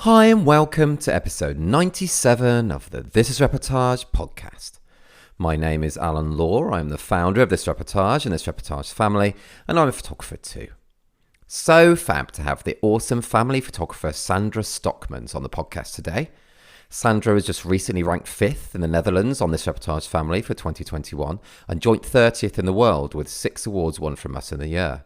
Hi and welcome to episode 97 of the This is Reportage podcast. My name is Alan Law. I'm the founder of this Reportage and this Reportage family, and I'm a photographer too. So fab to have the awesome family photographer Sandra Stokmans on the podcast today. Sandra was just recently ranked 5th in the Netherlands on this Reportage family for 2021 and joint 30th in the world with 6 awards won from us in the year.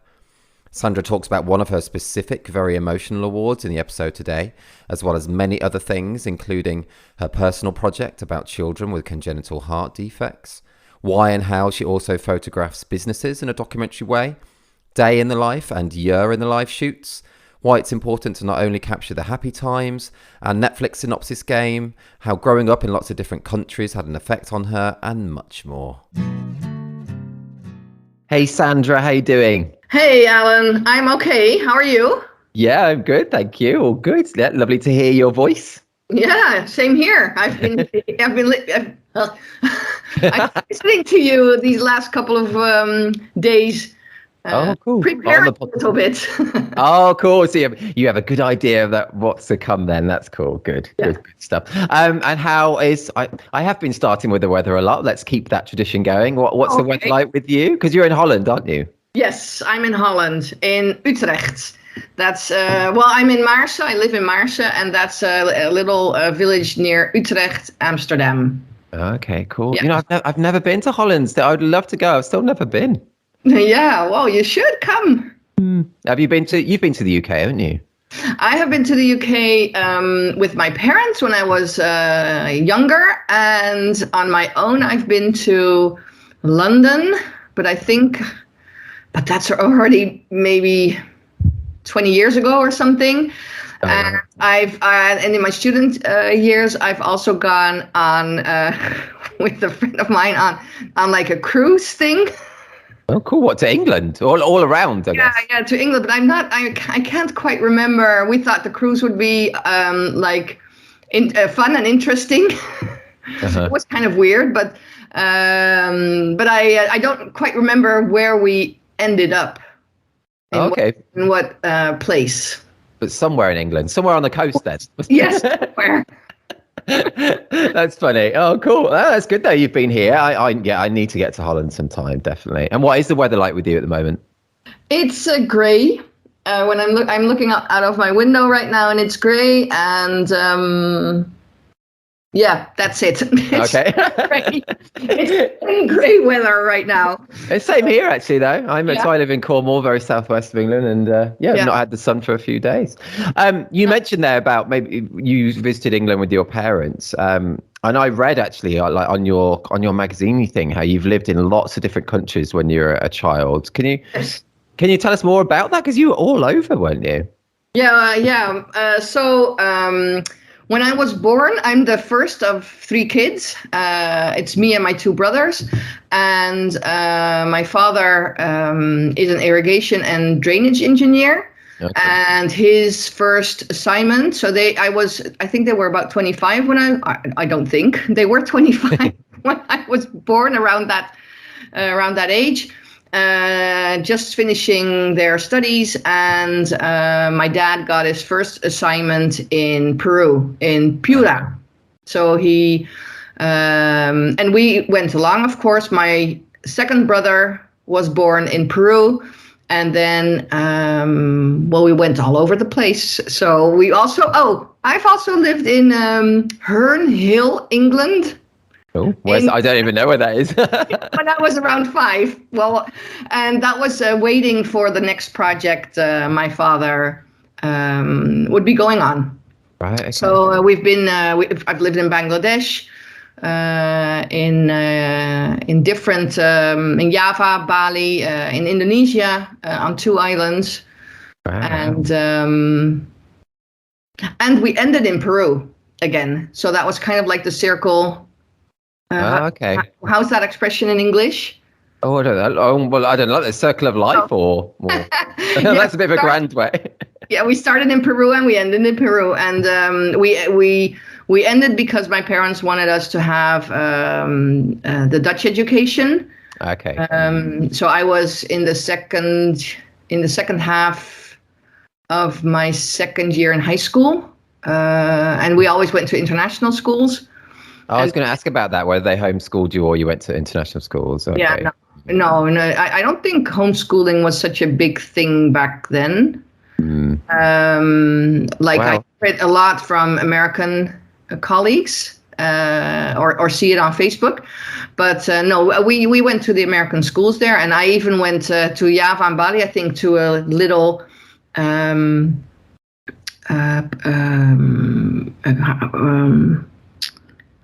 Sandra talks about one of her specific, very emotional awards in the episode today, as well as many other things, including her personal project about children with congenital heart defects, why and how she also photographs businesses in a documentary way, day in the life and year in the life shoots, why it's important to not only capture the happy times, our Netflix synopsis game, how growing up in lots of different countries had an effect on her, and much more. Hey Sandra, how you doing? Hey, Alan. I'm okay. How are you? Yeah, I'm good, thank you. All good. Yeah, lovely to hear your voice. Yeah, same here. I've been listening to you these last couple of days. Cool. Preparing a little bit. Oh, cool. So you have a good idea of that what's to come then. That's cool. Good, Yeah. good stuff. And how is I have been starting with the weather a lot. Let's keep that tradition going. What's the weather like with you? Because you're in Holland, aren't you? Yes, I'm in Holland, in Utrecht. That's I'm in Maarsen. I live in Maarsen, and that's a little village near Utrecht, Amsterdam. Okay, cool. Yeah. You know, I've never been to Holland. I'd love to go. I've still never been. Yeah, well, you should come. You've been to the UK, haven't you? I have been to the UK with my parents when I was younger, and on my own I've been to London, but that's already maybe 20 years ago or something. Oh, and and in my student years, I've also gone on with a friend of mine on like a cruise thing. Oh, cool. What, to England? All around, I guess. Yeah, to England, but I can't quite remember. We thought the cruise would be fun and interesting. It was kind of weird, but I don't quite remember where we ended up. In what place? But somewhere in England, somewhere on the coast then. Yes, somewhere. That's funny. Oh, cool. Oh, that's good though. You've been here. I need to get to Holland sometime, definitely. And what is the weather like with you at the moment? It's grey. When I'm looking out of my window right now, and it's grey, and yeah, that's it. Okay. It's grey weather right now. It's same here actually though. So I live in Cornwall, very southwest of England, and I've not had the sun for a few days. You mentioned there about maybe you visited England with your parents. And I read actually like on your magazine thing how you've lived in lots of different countries when you were a child. Can you tell us more about that? Because you were all over, weren't you? Yeah. When I was born, I'm the first of 3 kids. It's me and my 2 brothers. And my father is an irrigation and drainage engineer. Okay. And his first assignment, I think they were about 25 when I don't think. They were 25 when I was born, around that age. Just finishing their studies, and my dad got his first assignment in Peru, in Piura. So he and we went along. Of course, my second brother was born in Peru, and then we went all over the place. So I've also lived in Herne Hill, England. Oh, I don't even know where that is. When I was around 5. Well, and that was waiting for the next project my father would be going on. Right. Okay. So I've lived in Bangladesh, in different in Java, Bali, in Indonesia, on 2 islands, wow. And we ended in Peru again. So that was kind of like the circle. Okay. How's that expression in English? Oh, I don't know. Oh, well, I don't know. The circle of life, or that's a bit of a grand way. Yeah, we started in Peru and we ended in Peru, and we ended because my parents wanted us to have the Dutch education. Okay. So I was in the second half of my second year in high school. and we always went to international schools. I was going to ask about that, whether they homeschooled you or you went to international schools. Okay. Yeah, no. I don't think homeschooling was such a big thing back then. Like Wow. I read a lot from American colleagues, or see it on Facebook, but no, we went to the American schools there, and I even went to Java and Bali, I think, to a little how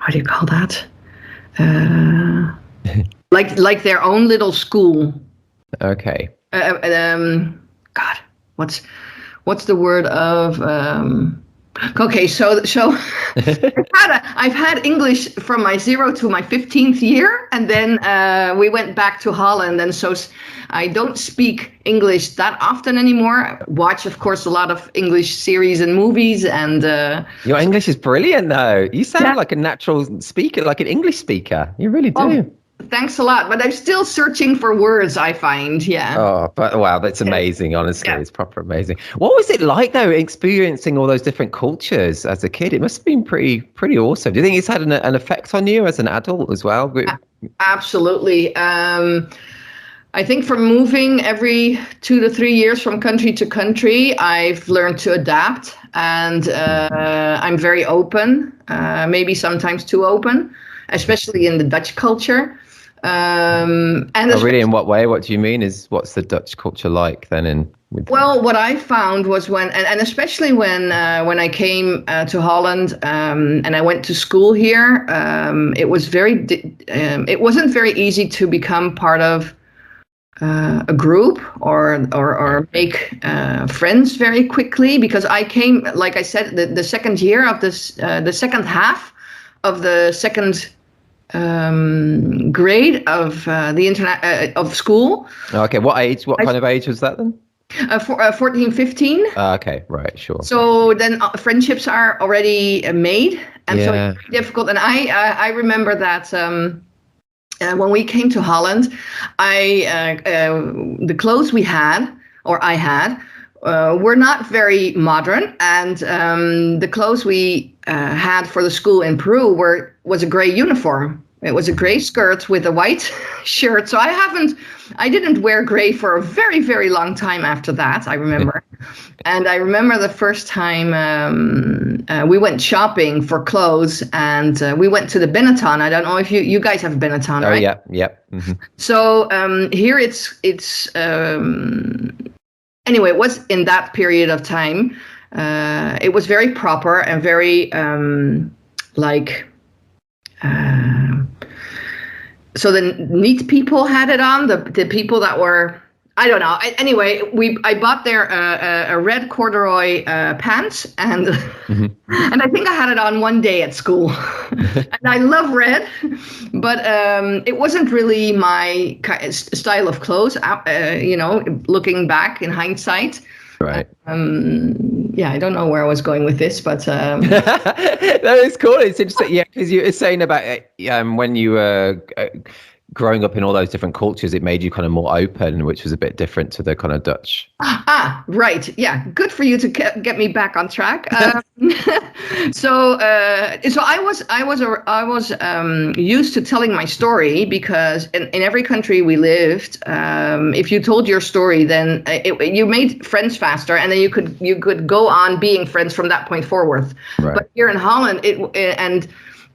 do you call that? Like their own little school. Okay. God, what's the word of? Okay, so I've had English from my 0 to my 15th year, and then we went back to Holland, and so I don't speak English that often anymore. Watch, of course, a lot of English series and movies, and Your English is brilliant, though. You sound like a natural speaker, like an English speaker. You really do. Oh, thanks a lot, but I'm still searching for words, I find. Yeah. Oh, but wow, that's amazing. Honestly, it's proper amazing. What was it like though, experiencing all those different cultures as a kid? It must have been pretty awesome. Do you think it's had an effect on you as an adult as well? Absolutely. I think from moving every 2 to 3 years from country to country, I've learned to adapt, and I'm very open, maybe sometimes too open, especially in the Dutch culture. And really, in what way? What do you mean? What's the Dutch culture like then? Well, what I found was and especially when I came to Holland, and I went to school here, it wasn't very easy to become part of a group or make friends very quickly, because I came, like I said, the second year of this, the second half of the second grade of the internet of school. Okay, what age? What kind of age was that then? 14, 15. Okay, right, sure. So then friendships are already made, and so it's very difficult. And I remember that when we came to Holland, the clothes we had, or I had, were not very modern, and the clothes we had for the school in Peru was a gray uniform. It was a gray skirt with a white shirt. So I didn't wear gray for a very, very long time after that, I remember. And I remember the first time we went shopping for clothes, and we went to the Benetton. I don't know if you guys have Benetton, right? Oh, yeah. Mm-hmm. So here it's anyway, it was in that period of time. It was very proper and very so the neat people had it on, the people that were, I don't know. Anyway, I bought there a red corduroy pants, and and I think I had it on one day at school. And I love red, but it wasn't really my style of clothes. Looking back in hindsight. Right. I don't know where I was going with this, but that is cool. It's interesting, because you were saying about when you were growing up in all those different cultures, it made you kind of more open, which was a bit different to the kind of Dutch. Right. Yeah. Good for you to get me back on track. So I was used to telling my story, because in every country we lived, if you told your story, then you made friends faster, and then you could go on being friends from that point forward. Right. But here in Holland, and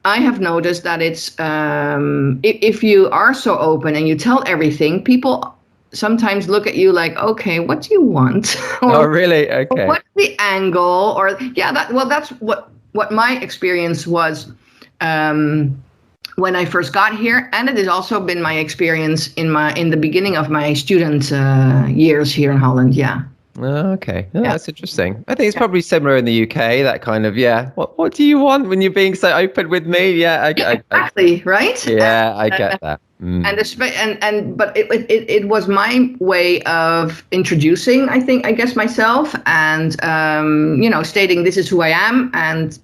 I have noticed that it's if you are so open and you tell everything, people sometimes look at you like, okay, what do you want? Oh, really? Okay. What's the angle? Or that's what my experience was when I first got here, and it has also been my experience in the beginning of my student years here in Holland. Yeah. Oh, okay. Oh, that's interesting. I think it's probably similar in the UK, that kind of, what do you want when you're being so open with me? Yeah, exactly, right? Yeah, I get that. But it was my way of introducing, I guess, myself, and stating this is who I am, and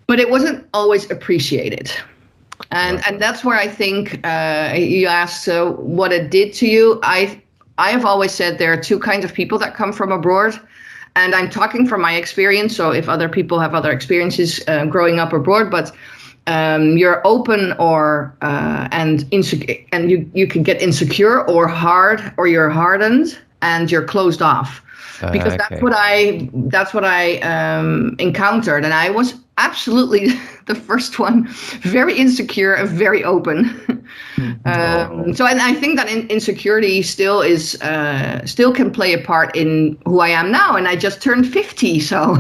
but it wasn't always appreciated. And that's where I think you asked what it did to you. I have always said there are two kinds of people that come from abroad. And I'm talking from my experience. So if other people have other experiences growing up abroad, but you're open and insecure, and you can get insecure or hard, or you're hardened and you're closed off, because that's what I encountered, and I was absolutely the first one, very insecure and very open. So, and I think that insecurity still can play a part in who I am now, and I just turned 50, so.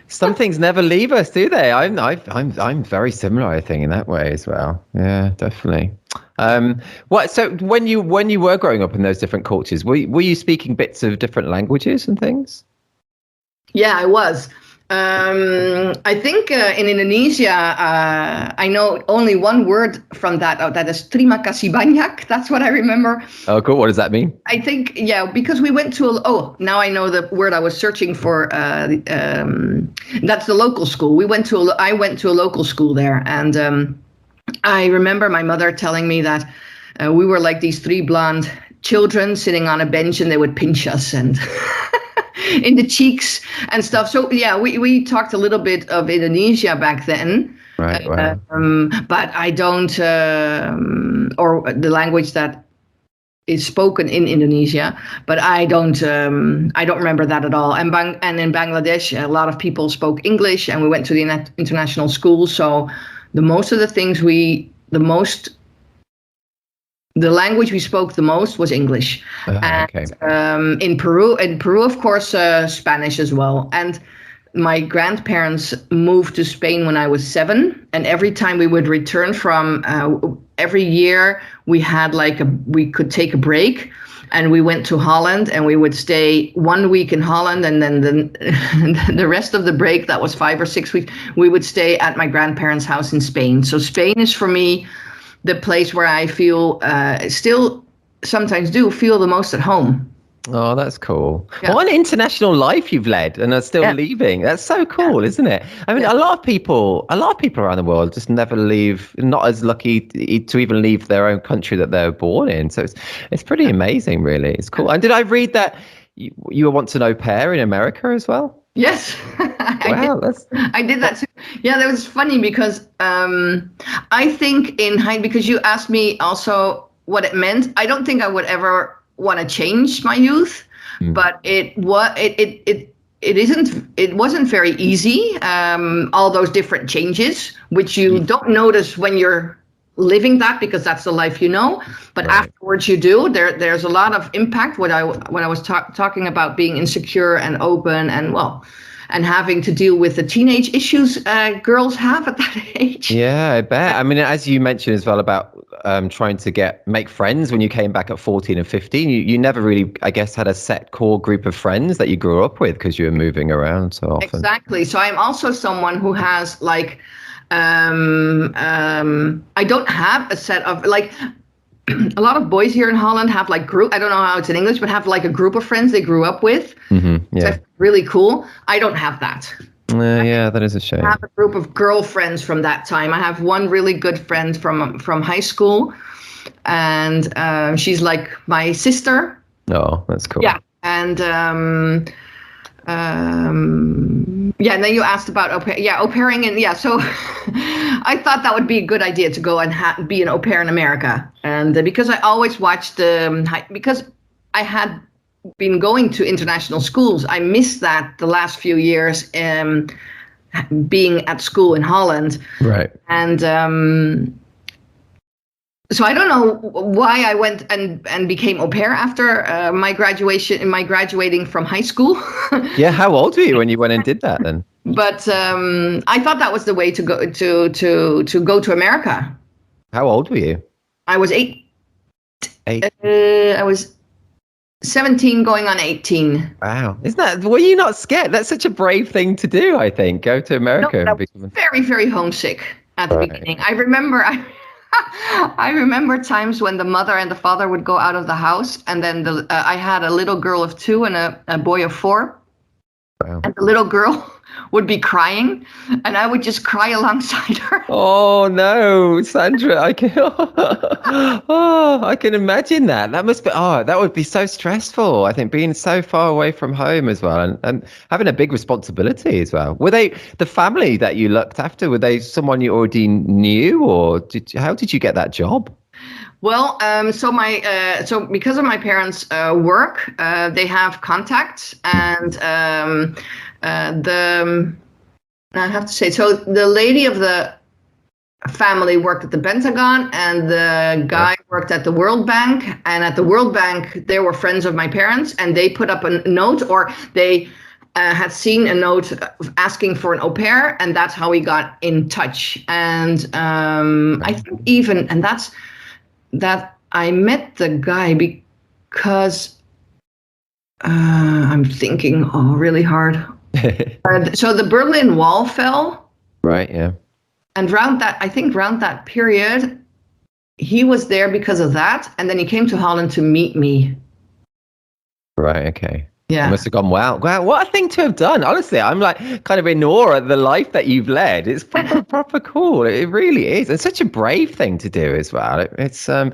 Some things never leave us, do they? I'm very similar, I think, in that way as well. Yeah, definitely. So when you were growing up in those different cultures, were you speaking bits of different languages and things? Yeah, I was. I think in Indonesia, I know only one word from that. Oh, that is terima kasih banyak. That's what I remember. Oh, cool. What does that mean? I think, yeah, because we went to now I know the word I was searching for. That's the local school. I went to a local school there, and I remember my mother telling me that we were like these three blonde children sitting on a bench, and they would pinch us and. In the cheeks and stuff. So yeah, we talked a little bit of Indonesia back then, right? But I don't, or the language that is spoken in Indonesia. But I don't remember that at all. And in Bangladesh, a lot of people spoke English, and we went to the international school. So the language we spoke the most was English. And in Peru, of course, Spanish as well. And my grandparents moved to Spain when I was 7, and every time we would return from, every year we could take a break, and we went to Holland, and we would stay 1 week in Holland, and then the rest of the break, that was 5 or 6 weeks, we would stay at my grandparents' house in Spain. So Spain is for me the place where I feel, still sometimes do feel the most at home. Oh, that's cool. Yeah. What an international life you've led and are still leaving. That's so cool, isn't it? I mean, a lot of people around the world just never leave, not as lucky to even leave their own country that they were born in. So it's pretty amazing, really. It's cool. And did I read that you were once an au pair in America as well? Yes. Wow, I did that too. Yeah, that was funny because I think because you asked me also what it meant. I don't think I would ever want to change my youth, but it wasn't very easy. All those different changes, which you don't notice when you're living that, because that's the life you know, but afterwards you do. There's a lot of impact when I was talking about being insecure and open and having to deal with the teenage issues girls have at that age. Yeah, I bet. I mean, as you mentioned as well about trying to make friends when you came back at 14 and 15, you never really, I guess, had a set core group of friends that you grew up with because you were moving around so often. Exactly. So I'm also someone who has I don't have a set of a lot of boys here in Holland have group. I don't know how it's in English, but have a group of friends they grew up with. Mm-hmm, yeah. So really cool. I don't have that. Yeah, that is a shame. I have a group of girlfriends from that time. I have one really good friend from high school, and she's like my sister. Oh, that's cool. Yeah, and and then you asked about au pair. Yeah, au pairing, and so I thought that would be a good idea to go and be an au pair in America, and because I always watched because I had been going to international schools, I missed that the last few years being at school in Holland, right? And so I don't know why I went and became au pair after my graduating from high school. Yeah, how old were you when you went and did that then? But I thought that was the way to go to America. How old were you? I was 8. I was 17 going on 18. Wow. Were you not scared? That's such a brave thing to do, I think. Go to America. No, I was very, very homesick at the beginning. I remember times when the mother and the father would go out of the house, and then I had a little girl of 2 and a boy of 4. Wow. And the little girl would be crying, and I would just cry alongside her. Oh no, Sandra, I can oh, I can imagine that. That would be so stressful. I think being so far away from home as well, and having a big responsibility as well. Were they the family that you looked after? Were they someone you already knew, or how did you get that job? Well, so because of my parents' work, they have contacts, and I have to say, so the lady of the family worked at the Pentagon, and the guy worked at the World Bank. And at the World Bank, they were friends of my parents, and they put up a note, or they had seen a note asking for an au pair, and that's how we got in touch. And I think that I met the guy because I'm thinking really hard. So the Berlin Wall fell. Right, yeah. And around that period, he was there because of that. And then he came to Holland to meet me. Right, okay. Yeah. You must have gone, wow, what a thing to have done. Honestly, I'm like kind of in awe at the life that you've led. It's proper cool. It really is. It's such a brave thing to do as well. It's so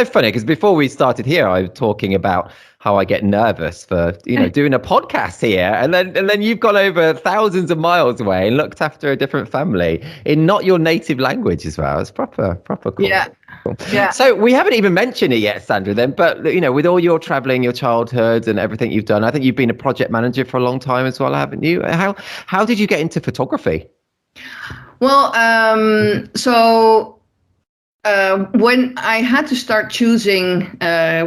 funny because before we started here, I was talking about how I get nervous for, doing a podcast here. And then you've gone over thousands of miles away and looked after a different family in not your native language as well. It's proper cool. Yeah. Yeah. So we haven't even mentioned it yet, Sandra, then, but with all your traveling, your childhood and everything you've done, I think you've been a project manager for a long time as well, haven't you? How did you get into photography? Well, when I had to start choosing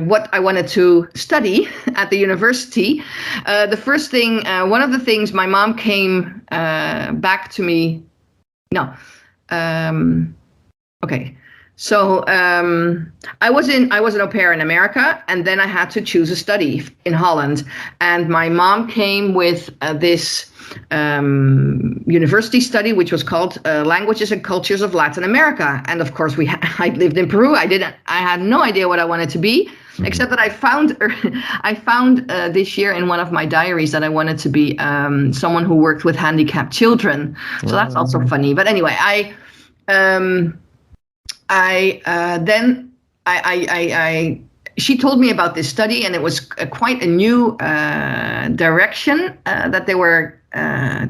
what I wanted to study at the university, one of the things my mom came back to me. No. Okay. So I was an au pair in America, and then I had to choose a study in Holland. And my mom came with this university study, which was called Languages and Cultures of Latin America. And of course, I lived in Peru. I had no idea what I wanted to be, except that I found this year in one of my diaries that I wanted to be someone who worked with handicapped children. So that's also funny. But anyway, she told me about this study, and it was quite a new direction that they were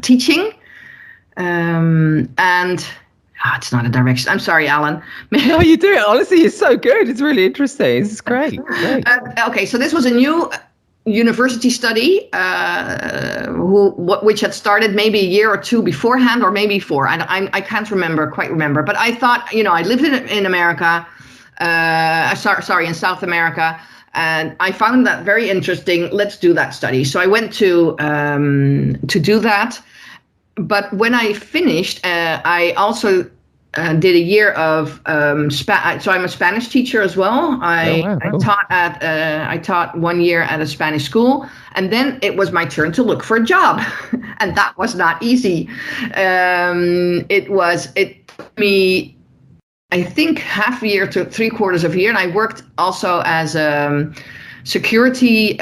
teaching. It's not a direction. I'm sorry, Alan. No, you do it. Honestly, it's so good. It's really interesting. It's great. Okay, so this was a new university study which had started maybe a year or two beforehand, or maybe four. I can't quite remember. But I thought, I lived in America, in South America, and I found that very interesting. Let's do that study. So I went to do that. But when I finished, I also did a year of so I'm a Spanish teacher as well. Cool. I taught 1 year at a Spanish school, and then it was my turn to look for a job, and that was not easy. It took me, I think, half a year to 3/4 of a year, and I worked also as a security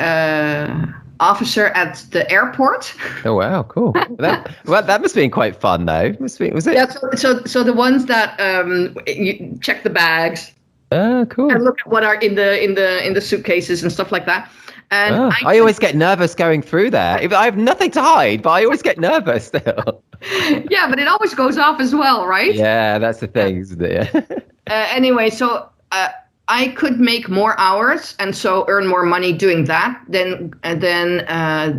officer at the airport. Oh wow, cool. That must have been quite fun though. Was it? Yeah. So the ones that you check the bags. Cool. And look at what are in the suitcases and stuff like that. And I always get nervous going through there. I have nothing to hide, but I always get nervous still. Yeah, but it always goes off as well, right? Yeah, that's the thing, isn't it? Anyway, so I could make more hours and so earn more money doing that than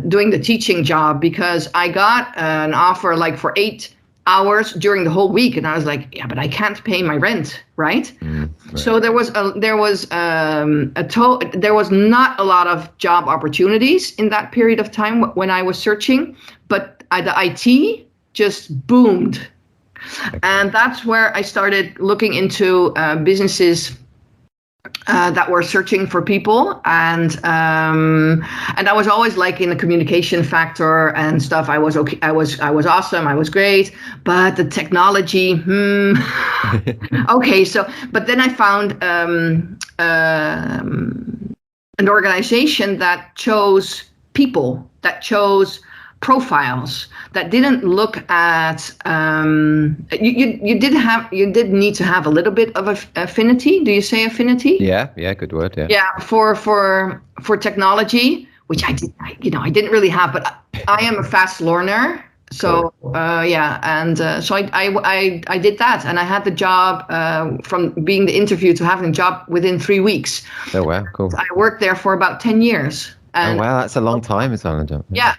doing the teaching job, because I got an offer like for 8 hours during the whole week, and I was like, yeah, but I can't pay my rent, right? Right. So there was not a lot of job opportunities in that period of time when I was searching, but the IT just boomed, and that's where I started looking into businesses that were searching for people, and I was always like in the communication factor and stuff. I was okay. I was awesome. I was great, but the technology. Okay, so but then I found an organization that chose people, that chose profiles that didn't look at you did need to have a little bit of affinity. Do you say affinity? Yeah, good word. Yeah, for technology, which I didn't really have, but I am a fast learner. So Cool. so I did that, and I had the job from being the interview to having a job within 3 weeks. Oh wow, cool. I worked there for about 10 years. And oh wow, that's a long time as well. yeah,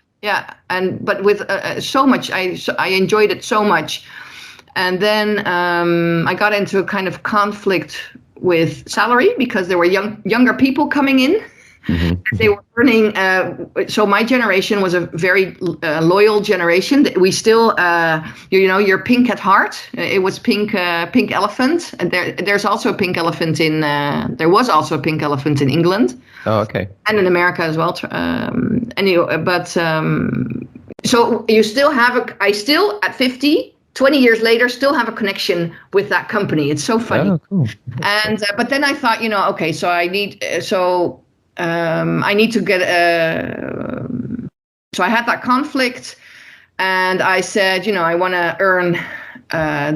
but with so much, I enjoyed it so much, and then I got into a kind of conflict with salary because there were younger people coming in. Mm-hmm. They were earning. So my generation was a very loyal generation. We still, you're pink at heart. It was pink elephant, and there's also a pink elephant in. There was also a pink elephant in England. Oh, okay. And in America as well. Anyway, but so you still have I still at 50. 20 years later, still have a connection with that company. It's so funny. Oh, cool. And but then I thought, okay, so I need to get so I had that conflict, and I said, I want to earn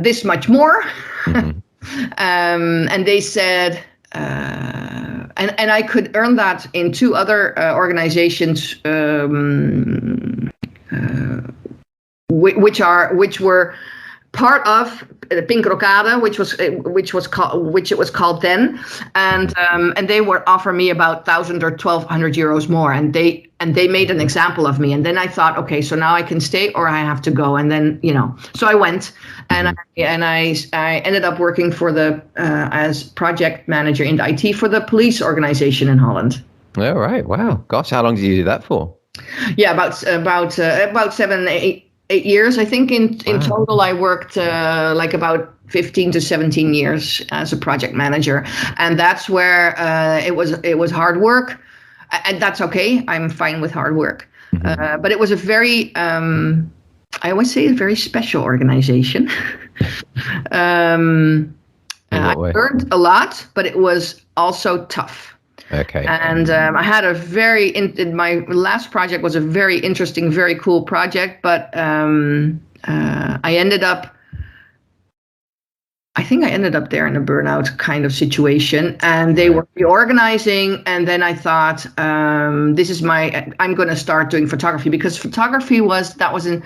this much more. Mm-hmm. And they said, and I could earn that in 2 other organizations, which were part of Pink Rocade, which it was called then, and they would offer me about 1,000 or 1,200 euros more, and they made an example of me, and then I thought, okay, so now I can stay or I have to go, and then so I went, and I ended up working for the as project manager in IT for the police organization in Holland. All right, wow, gosh, how long did you do that for? Yeah, about 7, 8 years, I think. In total, I worked like about 15 to 17 years as a project manager, and that's where it was hard work, and that's okay. I'm fine with hard work, mm-hmm. But it was a very, I always say, a very special organization. I learned a lot, but it was also tough. Okay. And I had my last project was a very interesting, very cool project, but I ended up there in a burnout kind of situation, and they were reorganizing, and then I thought, I'm going to start doing photography, because photography was in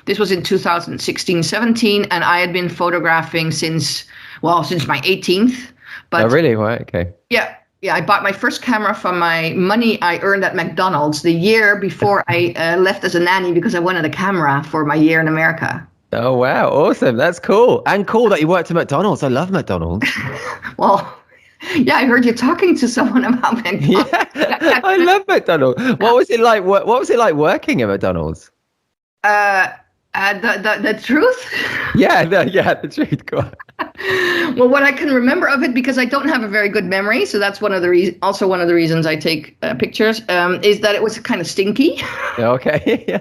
2016, 17, and I had been photographing since my 18th. But oh, really? Right. Okay. Yeah, I bought my first camera from my money I earned at McDonald's the year before I left as a nanny, because I wanted a camera for my year in America. Oh, wow. Awesome. That's cool. And cool that you worked at McDonald's. I love McDonald's. Well, yeah, I heard you talking to someone about McDonald's. Yeah, I love McDonald's. What was it like? What was it like working at McDonald's? The truth? Yeah, the truth. Go on. Well, what I can remember of it, because I don't have a very good memory, so that's one of the reasons I take pictures, is that it was kind of stinky. Okay. Yeah.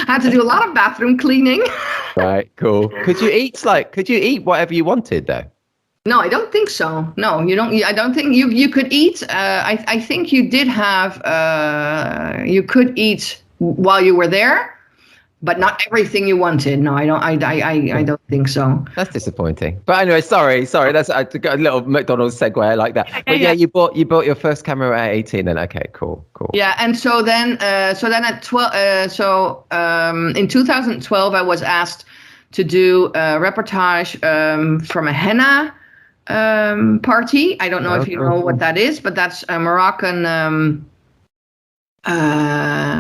I had to do a lot of bathroom cleaning. Right. Cool. Could you eat whatever you wanted though? No, I don't think so. No, you don't. I don't think you could eat. I think you did have. You could eat while you were there, but not everything you wanted. No, I don't. I don't think so. That's disappointing. But anyway, sorry. That's I got a little McDonald's segue like that. But yeah, you bought your first camera at 18. Then okay, cool. Yeah, and so then at 12. In 2012, I was asked to do a reportage from a henna party. I don't know if you know what that is, but that's a Moroccan.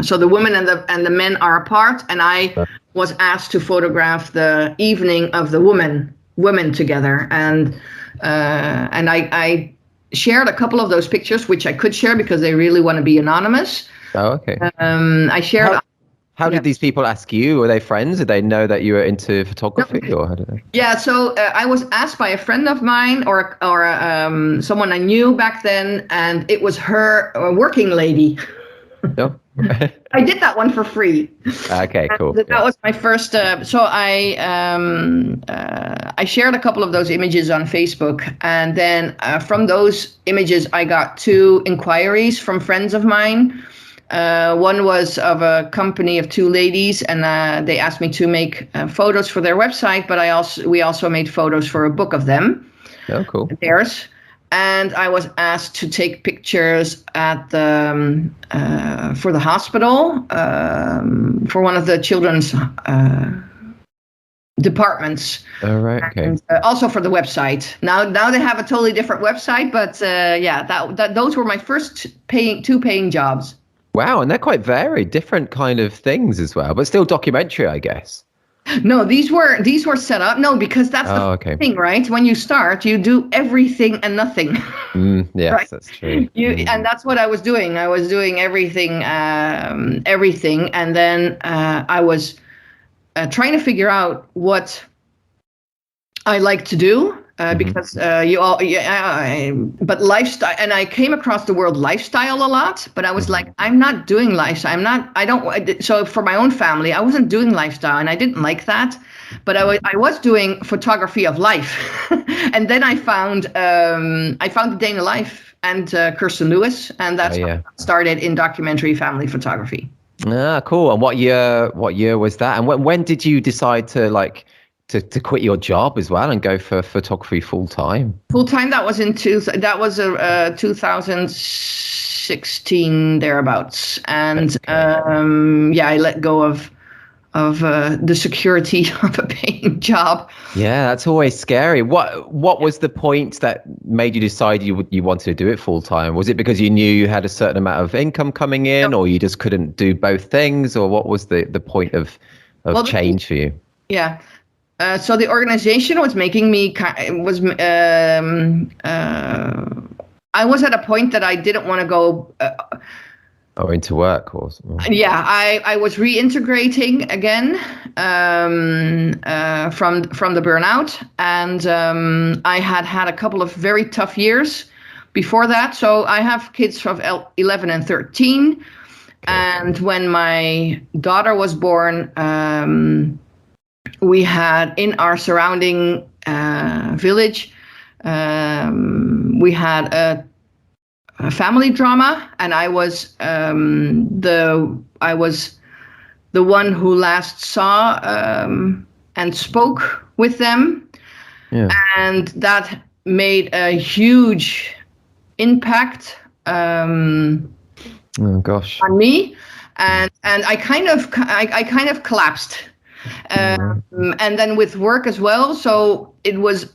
So the women and the men are apart, and I was asked to photograph the evening of the women together, and I shared a couple of those pictures, which I could share because they really want to be anonymous. Oh, okay. I shared. How did these people ask you? Were they friends? Did they know that you were into photography, or how did they? Yeah, so I was asked by a friend of mine or someone I knew back then, and it was her working lady. No. I did that one for free. Okay, cool. That was my first. So I shared a couple of those images on Facebook, and then from those images, I got 2 inquiries from friends of mine One was of a company of two ladies, and they asked me to make photos for their website. But we also made photos for a book of them. Oh, cool. Theirs. And I was asked to take pictures at the for the hospital for one of the children's departments. All right. Okay. And, also for the website. Now they have a totally different website, but those were my first two paying jobs. Wow, and they're quite varied, different kind of things as well, but still documentary, I guess. No, these were set up. No, because that's the thing, right? When you start, you do everything and nothing. Yes, right? That's true. And that's what I was doing. I was doing everything, and then I was trying to figure out what I like to do. Because but lifestyle, and I came across the word lifestyle a lot, but I was like, I'm not doing lifestyle. So for my own family, I wasn't doing lifestyle, and I didn't like that, but I was doing photography of life. And then I found Dana Life and Kirsten Lewis, and that's how I started in documentary family photography. Ah, cool. And what year was that? And when did you decide to to quit your job as well and go for photography full time? Full time. That was 2016 thereabouts, and I let go of the security of a paying job. Yeah, that's always scary. What was the point that made you decide you wanted to do it full time? Was it because you knew you had a certain amount of income coming in, or you just couldn't do both things, or what was the point of change for you? Yeah. So the organization was making me I was at a point that I didn't want to go into work or something. Yeah, I was reintegrating again from the burnout, and I had a couple of very tough years before that. So I have kids from 11 and 13, and when my daughter was born, we had in our surrounding village, we had a family drama, and I was the one who last saw and spoke with them, and that made a huge impact on me, and I kind of collapsed. And then with work as well. So it was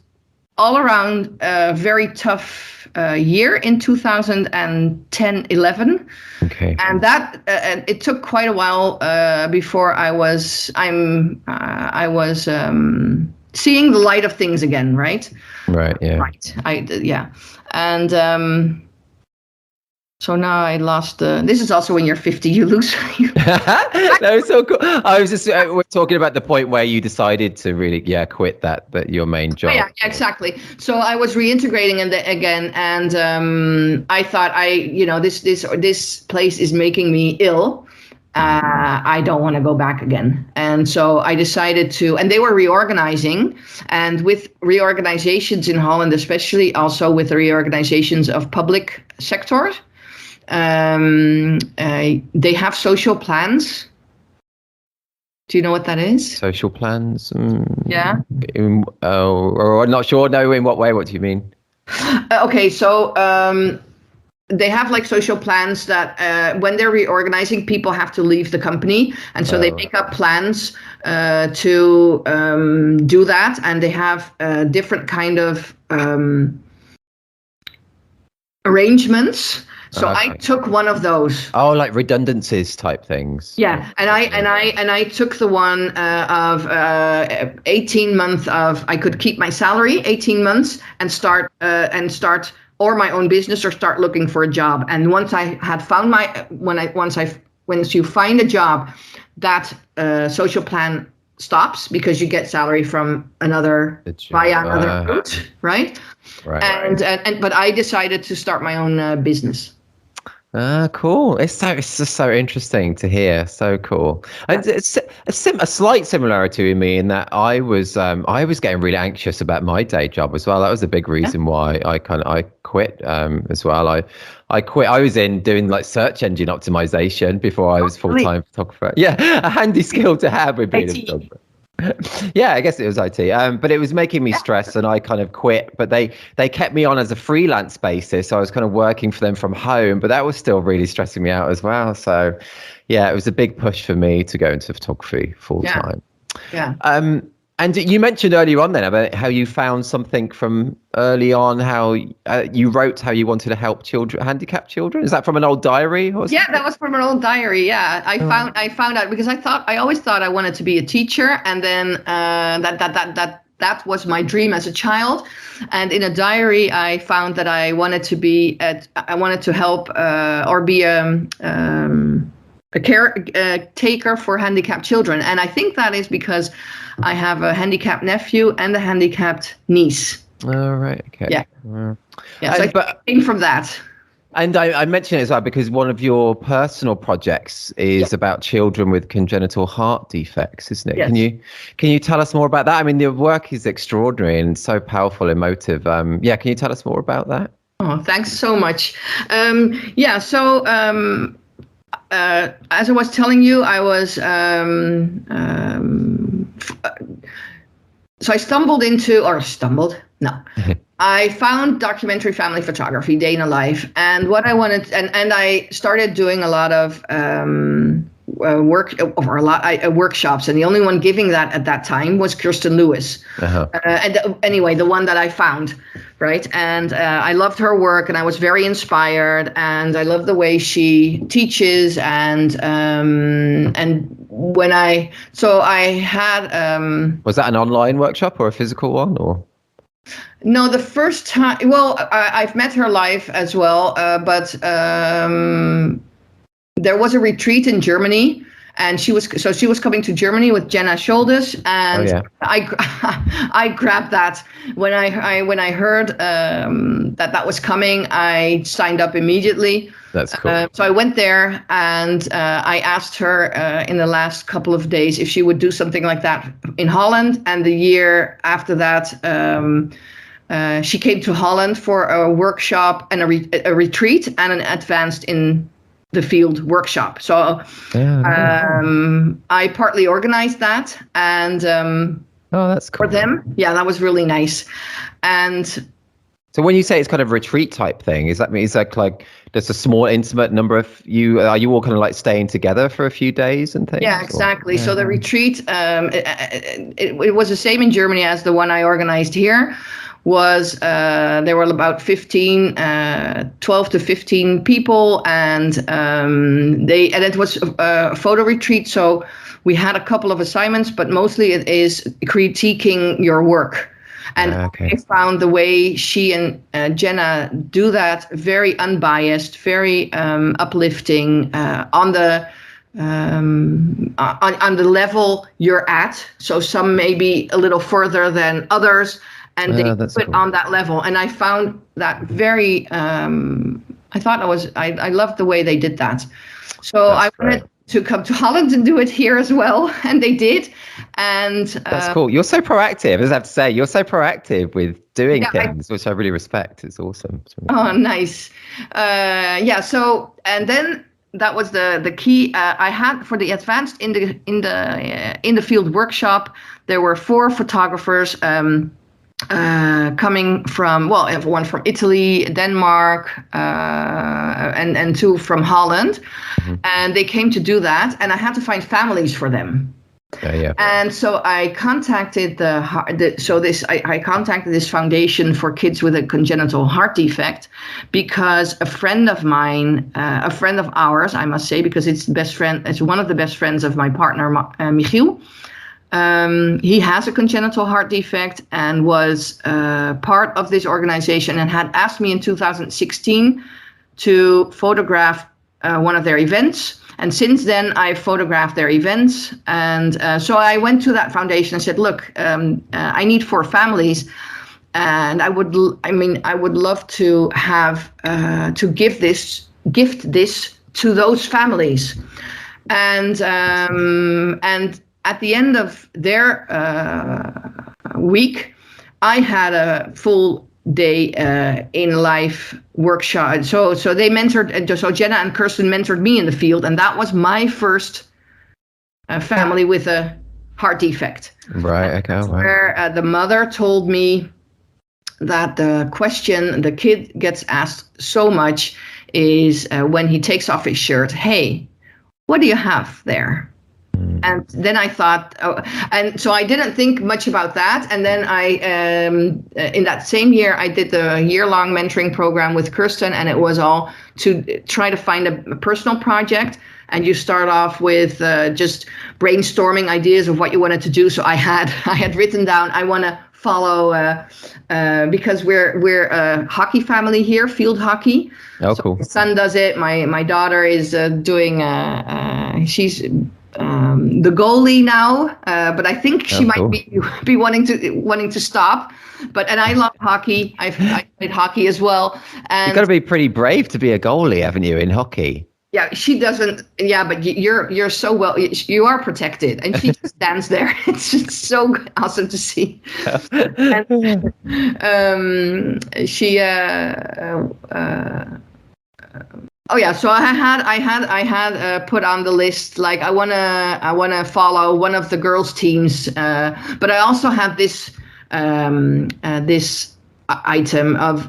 all around a very tough year in 2010-11. Okay. And that it took quite a while before I was seeing the light of things again, right? Right. Yeah. Right. And so now I lost. This is also when you're 50, you lose. No, so cool. I was just we're talking about the point where you decided to really quit that your main job. Yeah, exactly. So I was reintegrating again, and I thought this place is making me ill. I don't want to go back again. And so I decided to, and they were reorganizing, and with reorganizations in Holland, especially also with the reorganizations of public sectors, they have social plans. Do you know what that is? Social plans? Yeah. Or I'm not sure. No, in what way? What do you mean? Okay, so they have like social plans that when they're reorganizing, people have to leave the company, and so they make up plans to do that, and they have different kind of arrangements. So I took one of those. Oh, like redundancies type things. Yeah, and I took the one of 18 months of I could keep my salary 18 months and start or my own business or start looking for a job. And once I had found once you find a job, that social plan stops because you get salary from another route, right? Right. And but I decided to start my own business. Cool. It's just so interesting to hear. So cool. And it's a slight similarity with me in that I was getting really anxious about my day job as well. That was a big reason why I quit as well. I quit. I was in doing like search engine optimization before I was full-time photographer. Yeah, a handy skill to have with being a photographer. Yeah, I guess it was IT. But it was making me stressed, and I kind of quit. But they kept me on as a freelance basis, so I was kind of working for them from home. But that was still really stressing me out as well. So, yeah, it was a big push for me to go into photography full time. Yeah. And you mentioned earlier on then about how you found something from early on, how you wrote how you wanted to help children, handicapped children. Is that from an old diary? Or yeah, that was from an old diary. Yeah, I found out because I always thought I wanted to be a teacher, and then that was my dream as a child. And in a diary, I found that I wanted to help or be a caretaker for handicapped children, and I think that is because I have a handicapped nephew and a handicapped niece. Oh, right. Okay. Yeah. Yeah. So I came from that. And I mention it as well because one of your personal projects is about children with congenital heart defects, isn't it? Yes. Can you tell us more about that? I mean, the work is extraordinary and so powerful, emotive. Can you tell us more about that? Oh, thanks so much. So as I was telling you, I was so I I found documentary family photography, day in a life, and what I wanted, and I started doing a lot of workshops, and the only one giving that at that time was Kirsten Lewis. Anyway, the one that I found, right? And I loved her work, and I was very inspired, and I love the way she teaches, and when I had was that an online workshop or a physical one, or? No, the first time. Well, I've met her live as well, but there was a retreat in Germany, and she was coming to Germany with Jenna Shoulders, and I grabbed that when I heard that was coming. I signed up immediately. That's cool. So I went there, and I asked her in the last couple of days if she would do something like that in Holland. And the year after that, she came to Holland for a workshop and a retreat and an advanced in the field workshop. So I partly organized that, and that's cool. for them. Yeah, that was really nice. And so when you say it's kind of retreat type thing, is that like there's a small intimate number of you? Are you all kind of like staying together for a few days and things? Yeah, exactly. So the retreat, it was the same in Germany as the one I organized here. There were about 12 to 15 people, and it was a photo retreat. So we had a couple of assignments, but mostly it is critiquing your work. And I found the way she and Jenna do that very unbiased, very uplifting on the level you're at. So some maybe a little further than others, and they put on that level. And I found that very. I loved the way they did that. So I wanted to come to Holland and do it here as well, and they did. And that's cool. You're so proactive, as I have to say. You're so proactive with doing things, which I really respect. It's awesome. Oh, nice. So, and then that was the key I had for the advanced in the field workshop. There were 4 photographers coming from, one from Italy, Denmark, and 2 from Holland. Mm-hmm. And they came to do that, and I had to find families for them. And so I contacted I contacted this foundation for kids with a congenital heart defect, because a friend of mine, a friend of ours, I must say, because it's one of the best friends of my partner, Michiel. He has a congenital heart defect and was part of this organization, and had asked me in 2016 to photograph one of their events. And since then, I photographed their events. And so I went to that foundation and said, look, I need 4 families. And I would love to have to give this gift this to those families. And at the end of their week, I had a full day in life workshop. So they mentored. So Jenna and Kirsten mentored me in the field, and that was my first family with a heart defect. Right. Okay. Wow. Where the mother told me that the question the kid gets asked so much is when he takes off his shirt, "Hey, what do you have there?" And then I thought, and so I didn't think much about that. And then I, in that same year, I did the year-long mentoring program with Kirsten, and it was all to try to find a personal project. And you start off with just brainstorming ideas of what you wanted to do. So I had written down, I want to follow because we're a hockey family here, field hockey. Oh, so cool. My son does it. My daughter is doing. She's the goalie now, but I think she might be wanting to stop. And I love hockey. I played hockey as well. And you've got to be pretty brave to be a goalie, haven't you, in hockey? Yeah, she doesn't. Yeah, but you're so well. You are protected, and she just stands there. It's just so awesome to see. And, she. Oh yeah, so I had put on the list like I wanna follow one of the girls' teams, but I also had this item of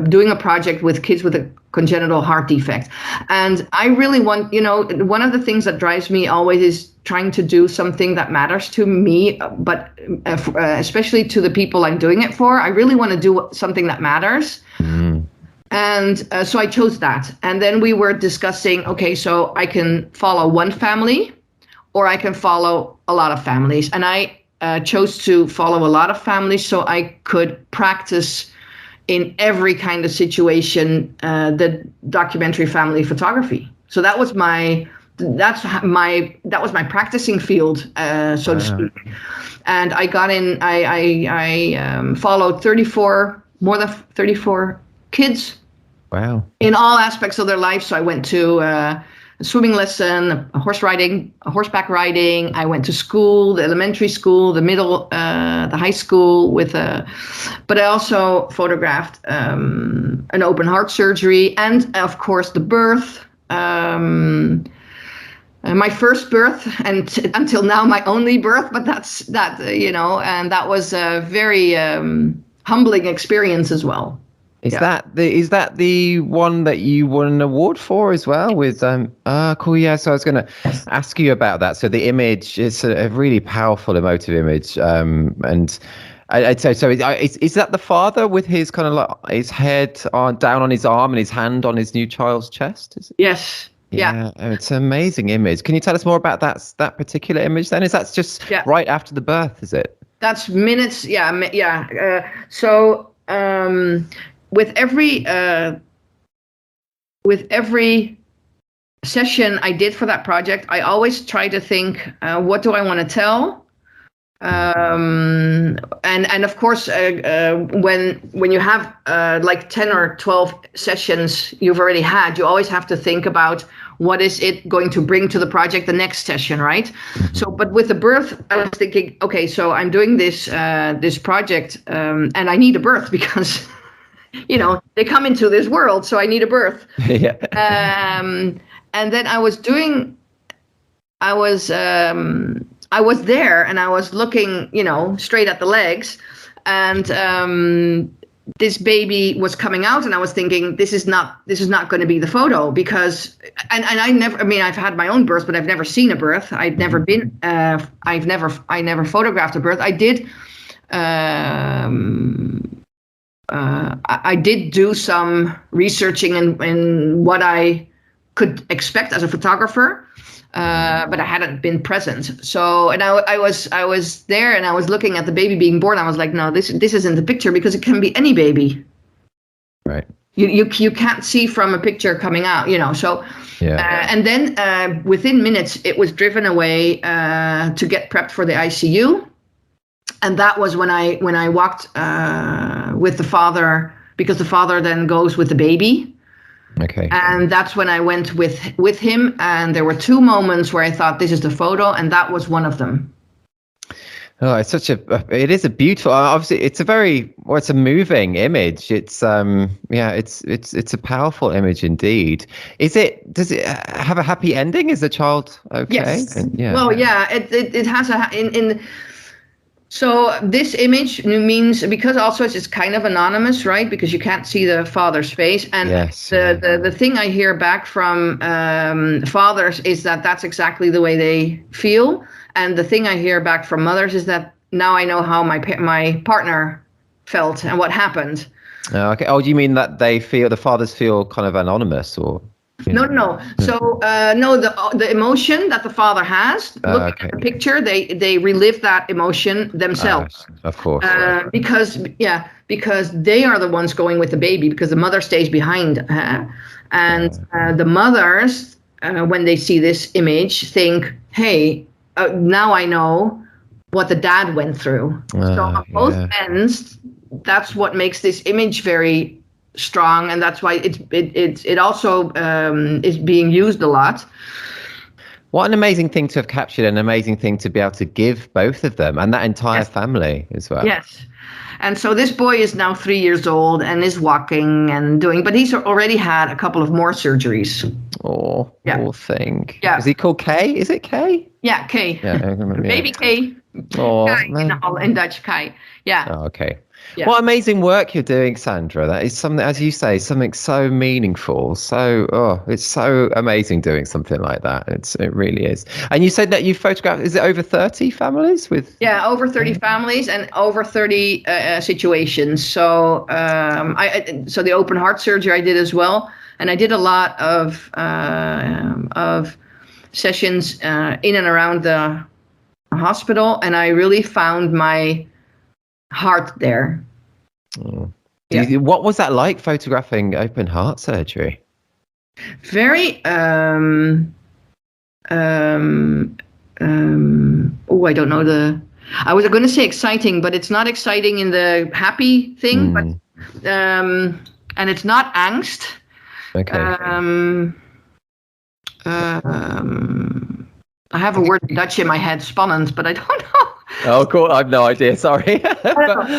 doing a project with kids with a congenital heart defect. And I really want, one of the things that drives me always is trying to do something that matters to me, but especially to the people I'm doing it for. I really want to do something that matters. Mm. And so I chose that. And then we were discussing, okay, so I can follow one family or I can follow a lot of families. And I chose to follow a lot of families so I could practice in every kind of situation the documentary family photography. So that was my practicing field, so to speak. And I got in. I followed more than 34 kids. Wow. In all aspects of their life. So I went to a swimming lesson, horseback riding. I went to school, the elementary school, the middle, the high school but I also photographed an open heart surgery and of course the birth, my first birth and until now my only birth, but and that was a very humbling experience as well. Is that the one that you won an award for as well? With cool, yeah. So I was going to ask you about that. So the image is a really powerful, emotive image, and I'd say so. Is that the father with his kind of like his head down on his arm and his hand on his new child's chest? Is it? Yes. Yeah, it's an amazing image. Can you tell us more about that particular image? Then is that just right after the birth? Is it? That's minutes. Yeah. So. With every session I did for that project, I always try to think, what do I want to tell? And of course, when you have like 10 or 12 sessions you've already had, you always have to think about what is it going to bring to the project the next session, right? Mm-hmm. So, but with the birth, I was thinking, okay, so I'm doing this project, and I need a birth because. They come into this world, so I need a birth. Yeah. And then I was there and I was looking, straight at the legs, and this baby was coming out, and I was thinking, this is not going to be the photo because, and I've had my own birth, but I've never seen a birth. I've never been, I never photographed a birth. I did. I did do some researching in what I could expect as a photographer, but I hadn't been present. So, and I was there and I was looking at the baby being born. I was like, no, this isn't the picture because it can be any baby. Right. You can't see from a picture coming out, So, yeah. And then within minutes, it was driven away to get prepped for the ICU. And that was when I walked with the father, because the father then goes with the baby. Okay. And that's when I went with him. And there were 2 moments where I thought, this is the photo, and that was one of them. Oh, it is a beautiful, obviously it's it's a moving image. It's it's a powerful image indeed. Does it have a happy ending? Is the child okay? Yes. It has so this image means, because also it's kind of anonymous, right? Because you can't see the father's face. And the thing I hear back from fathers is that that's exactly the way they feel. And the thing I hear back from mothers is that now I know how my partner felt and what happened. Okay. Oh, do you mean that the fathers feel kind of anonymous, or? No. So no, the emotion that the father has, looking at the picture, they relive that emotion themselves. Of course. Because they are the ones going with the baby, because the mother stays behind. And the mothers, when they see this image, think, hey, now I know what the dad went through. So on both ends, that's what makes this image very strong, and that's why it also is being used a lot. What an amazing thing to have captured, an amazing thing to be able to give both of them and that entire family as well. Yes. And so this boy is now 3 years old and is walking and doing, but he's already had a couple of more surgeries. Oh, poor thing. Yeah. Is he called Kay? Is it Kay? Yeah, Kay. Yeah, Baby Kay. Oh, Kai, in Dutch, Kai. Yeah. Oh, okay. Yeah. What amazing work you're doing, Sandra. That is something, as you say, something so meaningful. It's so amazing doing something like that. It really is. And you said that you photographed, is it over 30 families with? Yeah, over 30 families and over 30 situations. So so the open heart surgery I did as well. And I did a lot of sessions in and around the hospital. And I really found my heart there. What was that like, photographing open heart surgery? Very I don't know I was going to say exciting, but it's not exciting in the happy thing, but and it's not angst. Okay. I have a word in Dutch in my head, spannend, but I don't know. Oh, cool. I have no idea. Sorry.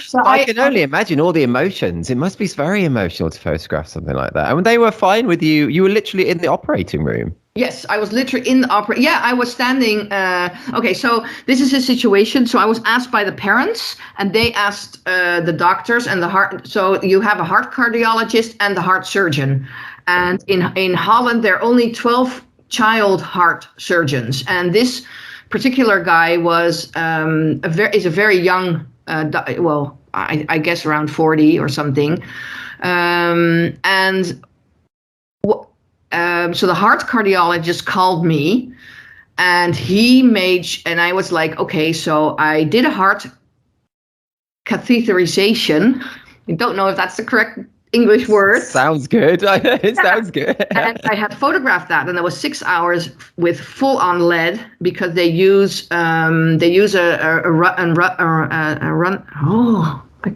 So I can only imagine all the emotions. It must be very emotional to photograph something like that. And they were fine with you. You were literally in the operating room. Yes, I was literally in the Yeah, I was standing. Okay, so this is a situation. So I was asked by the parents, and they asked the doctors and the heart. So you have a heart cardiologist and the heart surgeon. And in Holland, there are only 12 child heart surgeons. And this particular guy was is a very young, I guess around 40 or something. So the heart cardiologist called me, and and I was like, okay, so I did a heart catheterization. I don't know if that's the correct English word. Sounds good. It sounds good. And I had photographed that, and there was 6 hours with full-on lead, because they use a run. Oh, I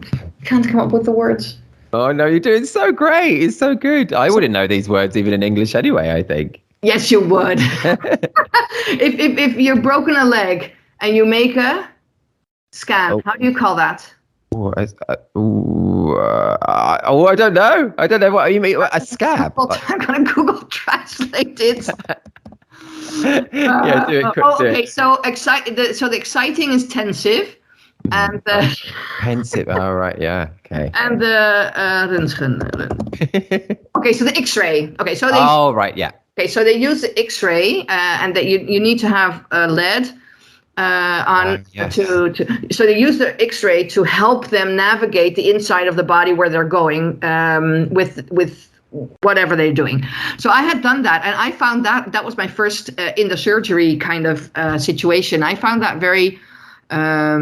can't come up with the words. Oh no, you're doing so great. It's so good. I wouldn't know these words even in English anyway, I think. Yes, you would. if you've broken a leg and you make a scan, how do you call that? I don't know. I don't know what you mean. A scab. I'm going to Google Translate it. Yeah, do it quick. Okay, so the exciting is tensive. And pensive. Oh, right. Yeah. Okay. And the röntgen. Okay, so the X-ray. Okay, so they. Oh, right. Yeah. Okay, so they use the X-ray, and that you need to have lead on yes. So they use the X-ray to help them navigate the inside of the body where they're going with whatever they're doing. So I had done that, and I found that was my first in the surgery kind of situation. I found that very. I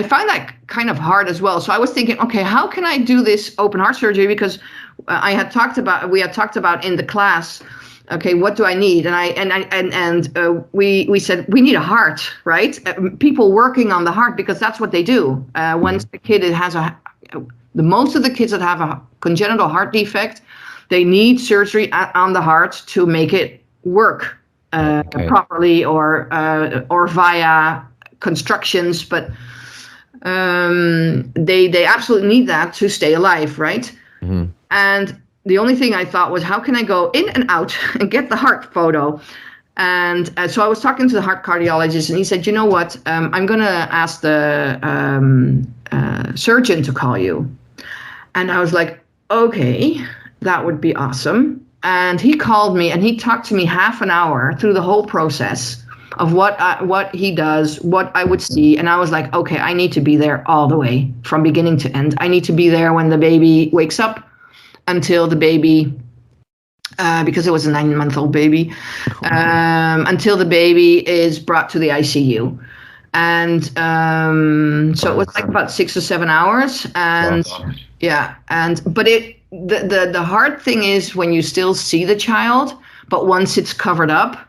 find that kind of hard as well. So I was thinking, okay, how can I do this open heart surgery? Because we had talked about in the class, okay, what do I need? And we said we need a heart, right? People working on the heart, because that's what they do. Once the kid has the most of the kids that have a congenital heart defect, they need surgery on the heart to make it work properly, or via constructions, but they absolutely need that to stay alive, right? Mm-hmm. And the only thing I thought was, how can I go in and out and get the heart photo? And so I was talking to the heart cardiologist, and he said, you know what, I'm going to ask the surgeon to call you. And I was like, okay, that would be awesome. And he called me, and he talked to me half an hour through the whole process of what he does, what I would see. And I was like, okay, I need to be there all the way from beginning to end. I need to be there when the baby wakes up until the baby, because it was a 9-month-old baby, until the baby is brought to the ICU. And so it was like about 6 or 7 hours. And but the hard thing is when you still see the child, but once it's covered up,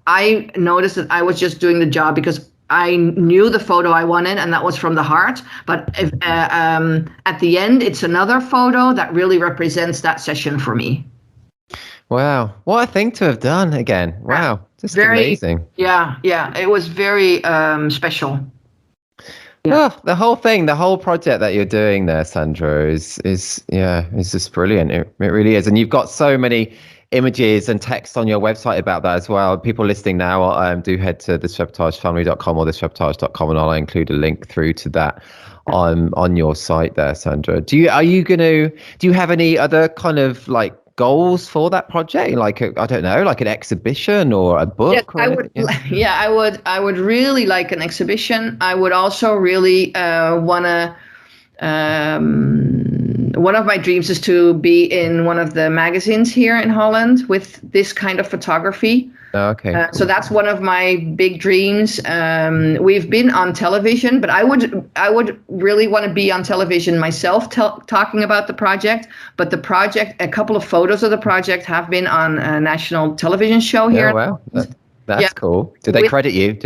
I noticed that I was just doing the job because I knew the photo I wanted, and that was from the heart. But if, at the end, it's another photo that really represents that session for me. Wow. What a thing to have done again. Wow. Just amazing. Yeah. It was very special. Yeah. Oh, the whole thing, the whole project that you're doing there, Sandra, is just brilliant. It really is. And you've got so many images and text on your website about that as well. People listening now, do head to thisreportagefamily.com or thisreportage.com, and I'll include a link through to that on your site there, Sandra. Do you have any other kind of like goals for that project, like I don't know, like an exhibition or a book? Yes, I would really like an exhibition. I would also really want to one of my dreams is to be in one of the magazines here in Holland with this kind of photography. Okay. Cool. So that's one of my big dreams. We've been on television, but I would really want to be on television myself, talking about the project. But the project, a couple of photos of the project have been on a national television show here. Oh, wow. That's cool. Did they credit you?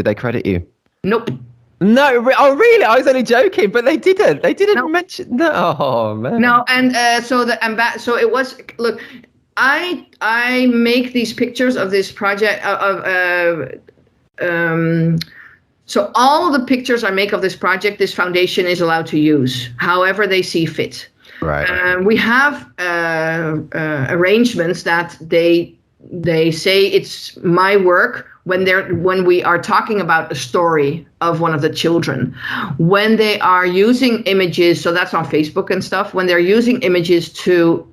Nope. No, oh really? I was only joking, but they didn't. They didn't mention. No, oh man. No, and so it was. Look, I make these pictures of this project so all the pictures I make of this project, this foundation is allowed to use however they see fit. Right. We have arrangements that they say it's my work when we are talking about a story of one of the children, when they are using images, so that's on Facebook and stuff, when they're using images to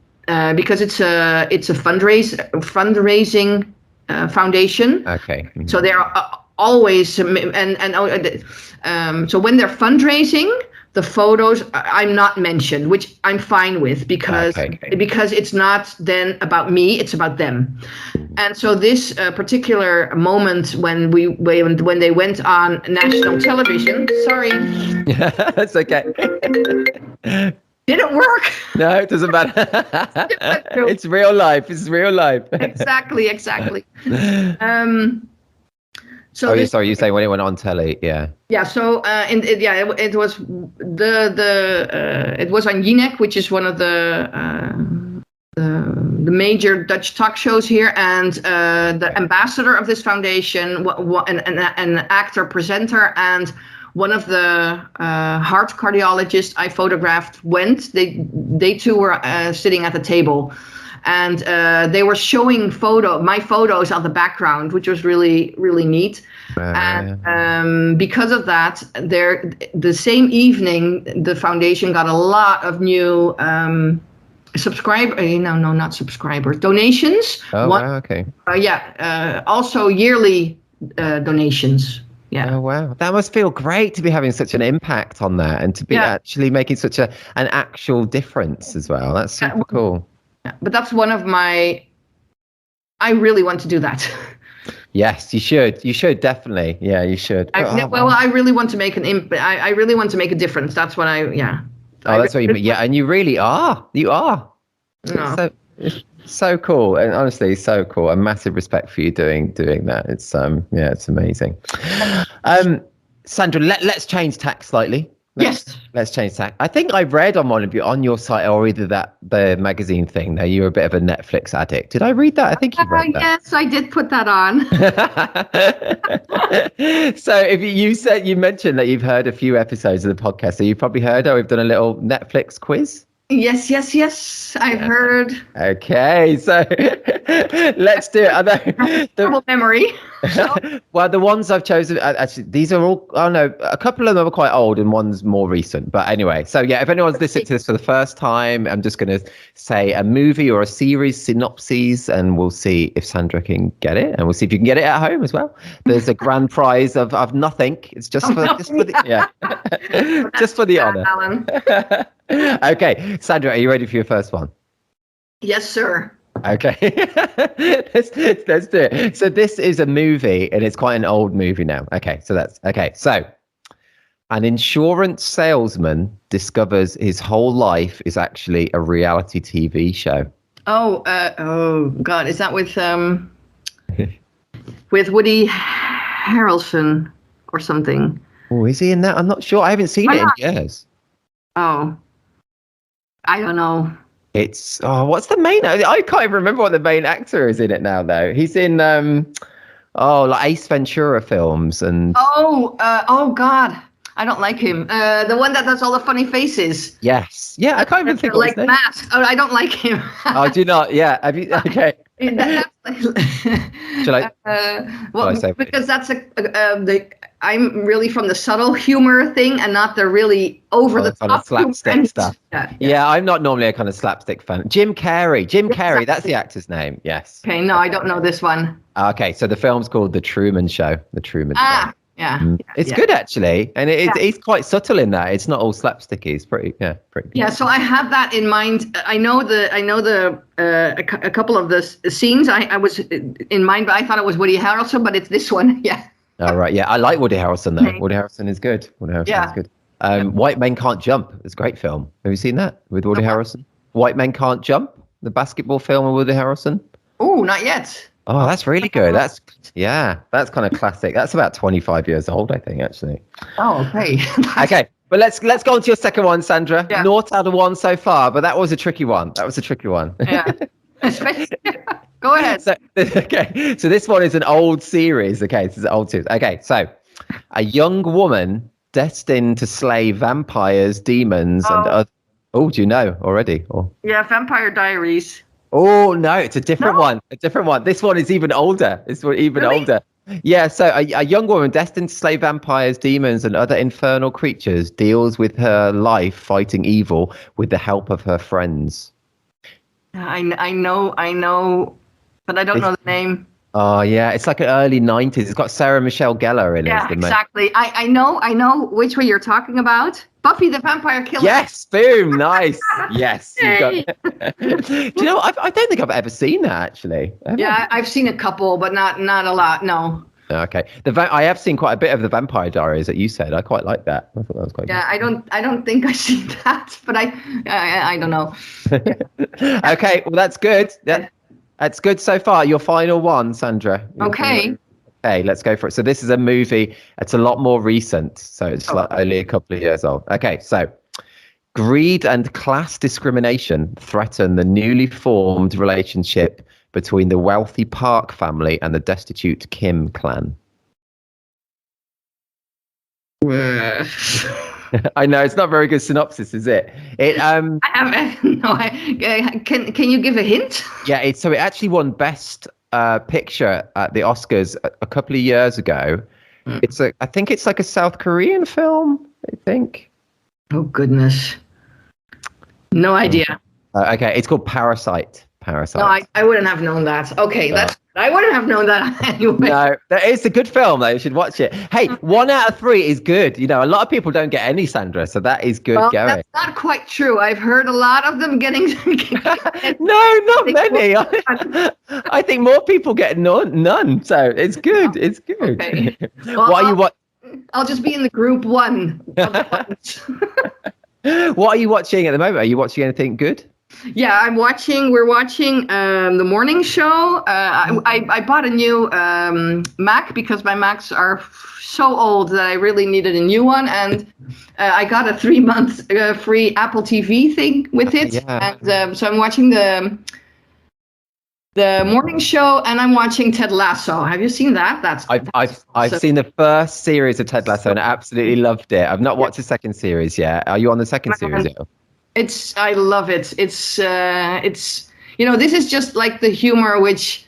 because it's a fundraising foundation. Okay. Mm-hmm. So they're always so when they're fundraising, the photos I'm not mentioned, which I'm fine with because it's not then about me, it's about them. And so this particular moment when they went on national television, sorry. That's okay. Didn't work. No, it doesn't matter. It's real life. It's real life. Exactly. So sorry, you say when it went on telly, yeah. Yeah, so it was it was on Jinek, which is one of the major Dutch talk shows here, and the ambassador of this foundation, an actor presenter, and one of the heart cardiologists I photographed went. They two were sitting at the table. And they were showing my photos on the background, which was really, really neat. And because of that, the same evening, the foundation got a lot of new donations. Oh, wow, okay. Also yearly donations. Yeah. Oh, wow. That must feel great to be having such an impact on that and to be actually making such an actual difference as well. That's super cool. But that's one of I really want to do that. Yes, you should. You should definitely. Yeah, you should. I really want to make I really want to make a difference. That's what Oh, that's what you mean. Yeah, and you really are. You are. No. It's so cool, and honestly, so cool. A massive respect for you doing that. It's it's amazing. Sandra, let's change tack slightly. Let's change that. I think I read on one of you on your site, or either the magazine thing. That you were a bit of a Netflix addict. Did I read that? I think you wrote that. Yes, I did put that on. So if you mentioned that you've heard a few episodes of the podcast, so you've probably heard. We've done a little Netflix quiz. Yes. I've heard. Okay, so let's do it. Terrible memory. Well, the ones I've chosen, actually, these are all, oh no, a couple of them are quite old and one's more recent. But anyway, so yeah, if anyone's listening to this for the first time, I'm just going to say a movie or a series synopses, and we'll see if Sandra can get it, and we'll see if you can get it at home as well. There's a grand prize of nothing. It's just for the honor. Okay, Sandra, are you ready for your first one? Yes, sir. Okay, let's do it. So this is a movie, and it's quite an old movie now. Okay, so that's okay. So an insurance salesman discovers his whole life is actually a reality TV show. Oh God, is that with Woody Harrelson or something? Oh, is he in that? I'm not sure. I haven't seen it in years. Oh, I don't know. It's what's the main? I can't even remember what the main actor is in it now. Though he's in like Ace Ventura films and. Oh God, I don't like him. The one that does all the funny faces. Yes. Yeah, I can't even think. Like Mask. Oh, I don't like him. Oh, do you not? Yeah. Have you? Okay. Shall I? Because that's I'm really from the subtle humor thing and not the really over the top slapstick stuff. Yeah, I'm not normally a kind of slapstick fan. Jim Carrey, that's the actor's name. Yes. Okay, no, I don't know this one. Okay, so the film's called The Truman Show. The Truman Show. Yeah. It's good actually, and he's quite subtle in that. It's not all slapsticky. It's pretty good. Yeah, so I have that in mind. I know a couple of the scenes I was in mind, but I thought it was Woody Harrelson, but it's this one. Yeah. All right. Yeah, I like Woody Harrelson though. Woody Harrelson is good. White Men Can't Jump. It's a great film. Have you seen that with Woody Harrelson? White Men Can't Jump, the basketball film with Woody Harrelson. Oh, not yet. Oh, that's really good. That's kind of classic. That's about 25 years old, I think, actually. Oh, okay. Okay, but let's go on to your second one, Sandra. Yeah. 0 out of 1 so far, but that was a tricky one. Yeah. Go ahead. So this one is an old series. Okay, this is an old series. Okay, so a young woman destined to slay vampires, demons, and other. Oh, do you know already? Or yeah, Vampire Diaries. Oh no, it's a different one. This one is even older. Older. Yeah, so a young woman destined to slay vampires, demons, and other infernal creatures deals with her life fighting evil with the help of her friends. I know, but I don't know the name. Oh yeah, it's like an early 90s. It's got Sarah Michelle Gellar in it. Yeah, exactly. I know which one you're talking about. Buffy the Vampire Killer. Yes, boom, nice. Yes. Do you know, I don't think I've ever seen that actually. Yeah, I've seen a couple, but not a lot. No. Okay. I have seen quite a bit of the Vampire Diaries that you said. I quite like that. I thought that was quite good. I don't think I've seen that, but I don't know. Okay, well that's good. That's good so far. Your final one, Sandra. Okay. Okay, let's go for it. So this is a movie. It's a lot more recent. So it's like only a couple of years old. Okay, so greed and class discrimination threaten the newly formed relationship between the wealthy Park family and the destitute Kim clan. I know it's not very good synopsis, is it? I have no. Can you give a hint? Yeah, it actually won Best Picture at the Oscars a couple of years ago. I think it's like a South Korean film. I think. Oh goodness, no idea. Okay, it's called Parasite. No, I wouldn't have known that. Okay, I wouldn't have known that anyway. No, it's a good film though. You should watch it. Hey, 1 out of 3 is good. You know, a lot of people don't get any, Sandra, so that is good going. That's not quite true. I've heard a lot of them getting. No, not many. I think more people get none. So it's good. It's good. Okay. Well, I'll just be in the group 1. What are you watching at the moment? Are you watching anything good? Yeah, we're watching the morning show. I bought a new Mac because my Macs are so old that I really needed a new one. And I got a 3 month free Apple TV thing with it. Yeah. And so I'm watching the morning show, and I'm watching Ted Lasso. Have you seen that? I've seen the first series of Ted Lasso and I absolutely loved it. I've not watched the second series yet. Are you on the second series yet? I love it. It's this is just like the humor which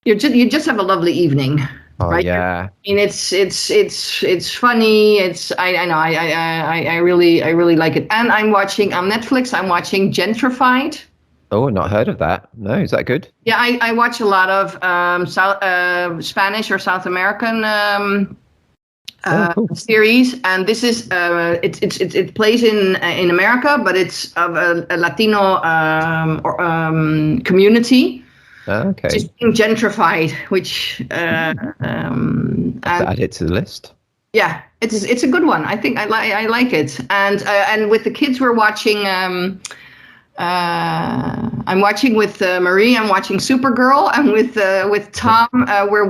you just have a lovely evening. Oh right? yeah. I mean, it's funny. I know I really like it. And I'm watching on Netflix. I'm watching Gentrified. Oh, not heard of that. No, is that good? Yeah, I watch a lot of Spanish or South American cool. series, and this is it plays in America, but it's of a Latino community. Okay. It's being gentrified, which Add it to the list. Yeah, it's a good one. I think I like it, and with the kids we're watching. I'm watching with Marie. I'm watching Supergirl, and with Tom, we're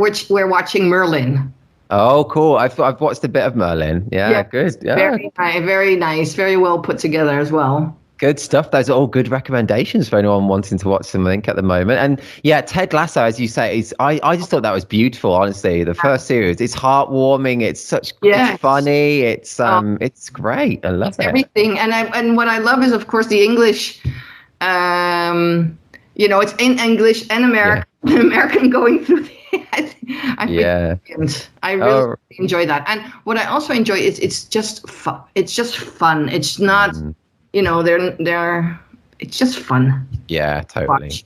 watching Merlin. Oh, cool! I've watched a bit of Merlin. Yeah, good. Yeah, very nice, very well put together as well. Good stuff. Those are all good recommendations for anyone wanting to watch something at the moment. And yeah, Ted Lasso, as you say, I just thought that was beautiful. Honestly, the first series, it's heartwarming. It's it's funny. It's great. I love it. Everything. And what I love is, of course, the English. It's in English and American going through. I really enjoy that. And what I also enjoy is it's just fun. It's just fun. It's not. It's just fun. Yeah, totally.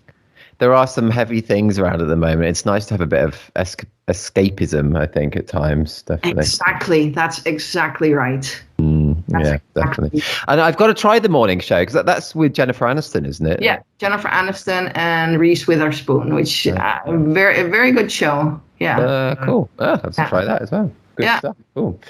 There are some heavy things around at the moment. It's nice to have a bit of escapism, I think, at times. Definitely. Exactly. That's exactly right. Definitely. And I've got to try the morning show because that's with Jennifer Aniston, isn't it? Yeah, Jennifer Aniston and Reese Witherspoon, which a very good show. Yeah. Cool. I'll have to try that as well. Good stuff. Cool.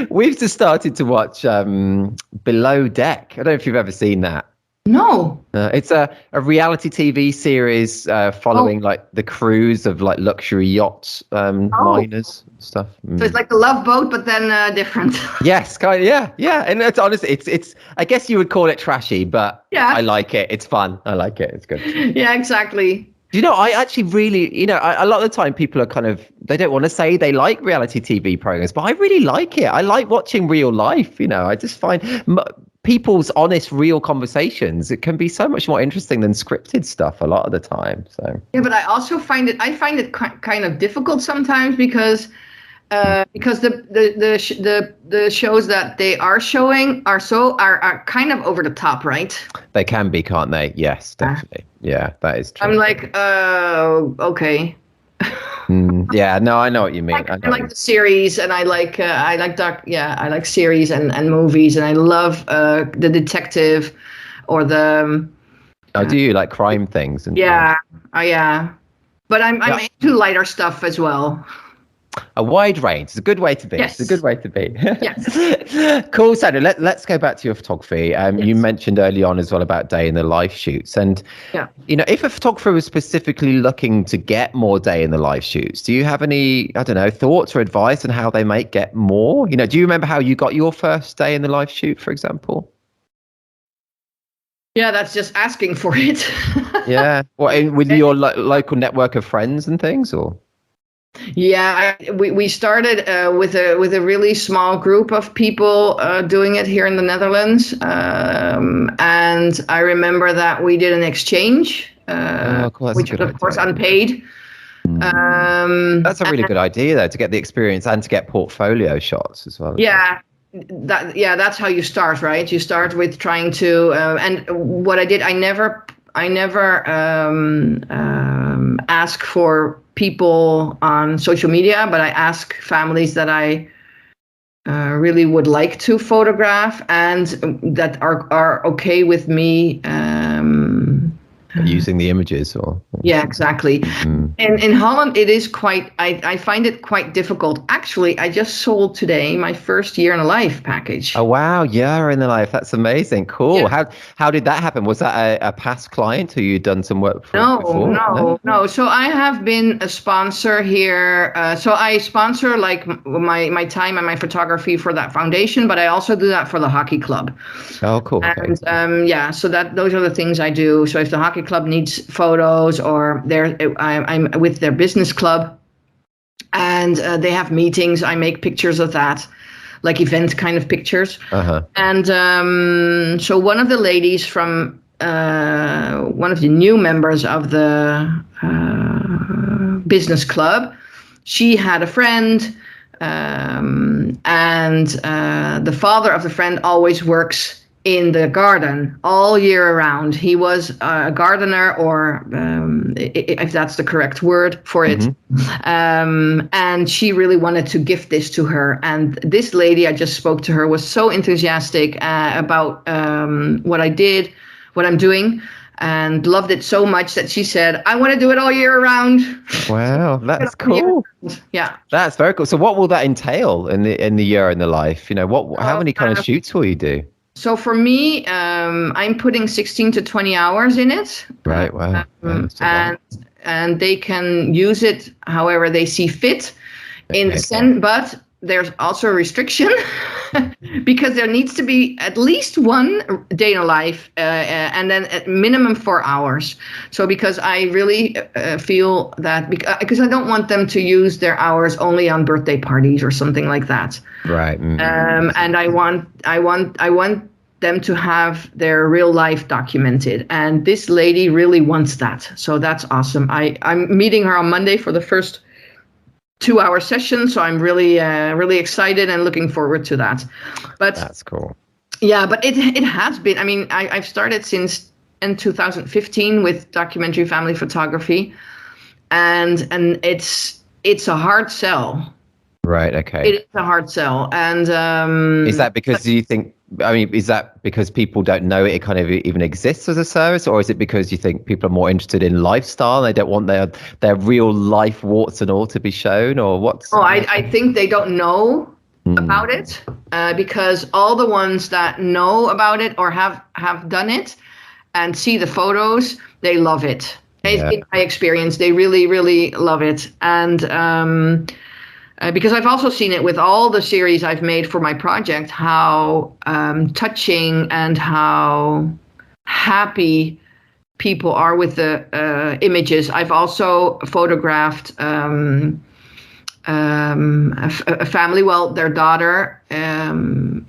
We've just started to watch Below Deck. I don't know if you've ever seen that. No. It's a reality TV series following like the crews of like luxury yachts, liners and stuff. So it's like the Love Boat, but then different. Yes, kind of. Yeah. And it's honestly, it's. I guess you would call it trashy, but I like it. It's fun. I like it. It's good. Yeah, exactly. I actually really, a lot of the time people are they don't want to say they like reality TV programs, but I really like it. I like watching real life. I just find people's honest, real conversations, it can be so much more interesting than scripted stuff a lot of the time. So yeah, but I also find it kind of difficult sometimes because the shows that they are showing are kind of over the top, right? They can be, can't they? Yes, definitely. Yeah, that is true. I'm like, okay. Yeah, no, I know what you mean. I like the series, and I like series and movies, and I love the detective or the. Do you like crime things? And yeah. But I'm into lighter stuff as well. A wide range. It's a good way to be. Yes. It's a good way to be. Yes. Cool, Sandra. Let's go back to your photography. You mentioned early on as well about day in the life shoots. And, if a photographer was specifically looking to get more day in the life shoots, do you have any, thoughts or advice on how they might get more? Do you remember how you got your first day in the life shoot, for example? Yeah, that's just asking for it. Yeah. With your local network of friends and things, or? Yeah, we started with a really small group of people doing it here in the Netherlands, and I remember that we did an exchange, which was of course unpaid. That's a really good idea, though, to get the experience and to get portfolio shots as well. Yeah. That's how you start, right? You start with trying to, and what I did, I never ask for people on social media, but I ask families that I really would like to photograph and that are okay with me using the images or. Yeah, exactly. And in Holland, it is quite, I find it quite difficult. Actually, I just sold today my first year in a life package. Oh, wow. Yeah, in the life. That's amazing. Cool. Yeah. How did that happen? Was that a past client who you'd done some work for before? No. So I have been a sponsor here. So I sponsor like my time and my photography for that foundation, but I also do that for the hockey club. Oh, cool. Okay. And so those are the things I do. So if the hockey club needs photos, or I'm with their business club, and they have meetings, I make pictures of that, like event kind of pictures. And so one of the ladies from one of the new members of the business club, she had a friend, and the father of the friend always works in the garden all year round. He was a gardener, or if that's the correct word for it. And she really wanted to gift this to her. And this lady, I just spoke to her, was so enthusiastic about what I did, what I'm doing, and loved it so much that she said, I want to do it all year round. Wow, that's cool. Yeah. That's very cool. So what will that entail in the year in the life? You know, how many kind of shoots will you do? So for me, I'm putting 16 to 20 hours in it. Right. Wow. And they can use it however they see fit. But there's also a restriction because there needs to be at least one day in a life, and then at minimum 4 hours. So because I really feel that because I don't want them to use their hours only on birthday parties or something like that. Right. And I want them to have their real life documented, and this lady really wants that. So that's awesome. I'm meeting her on Monday for the first 2-hour session, so I'm really excited and looking forward to that. But that's cool. Yeah, but it has been. I mean, I've started since in 2015 with documentary family photography, and it's a hard sell. Right. Okay. It is a hard sell, and is that because you think? I mean, is that because people don't know it kind of even exists as a service, or is it because you think people are more interested in lifestyle and they don't want their real life warts and all to be shown, or what? Oh, I think they don't know about it because all the ones that know about it or have done it and see the photos, they love it. Yeah. In my experience, they really, really love it. And because I've also seen it with all the series I've made for my project, how touching and how happy people are with the images. I've also photographed a family. Well, their daughter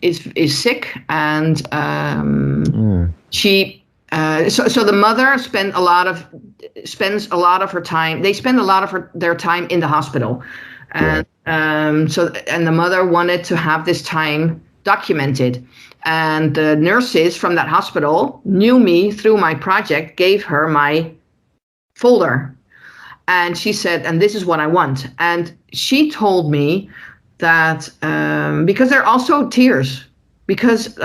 is sick, and she. So the mother spends a lot of her time. They spend a lot of their time in the hospital. And and the mother wanted to have this time documented, and the nurses from that hospital knew me through my project, gave her my folder, and she said, and this is what I want. And she told me that because there are also tears, because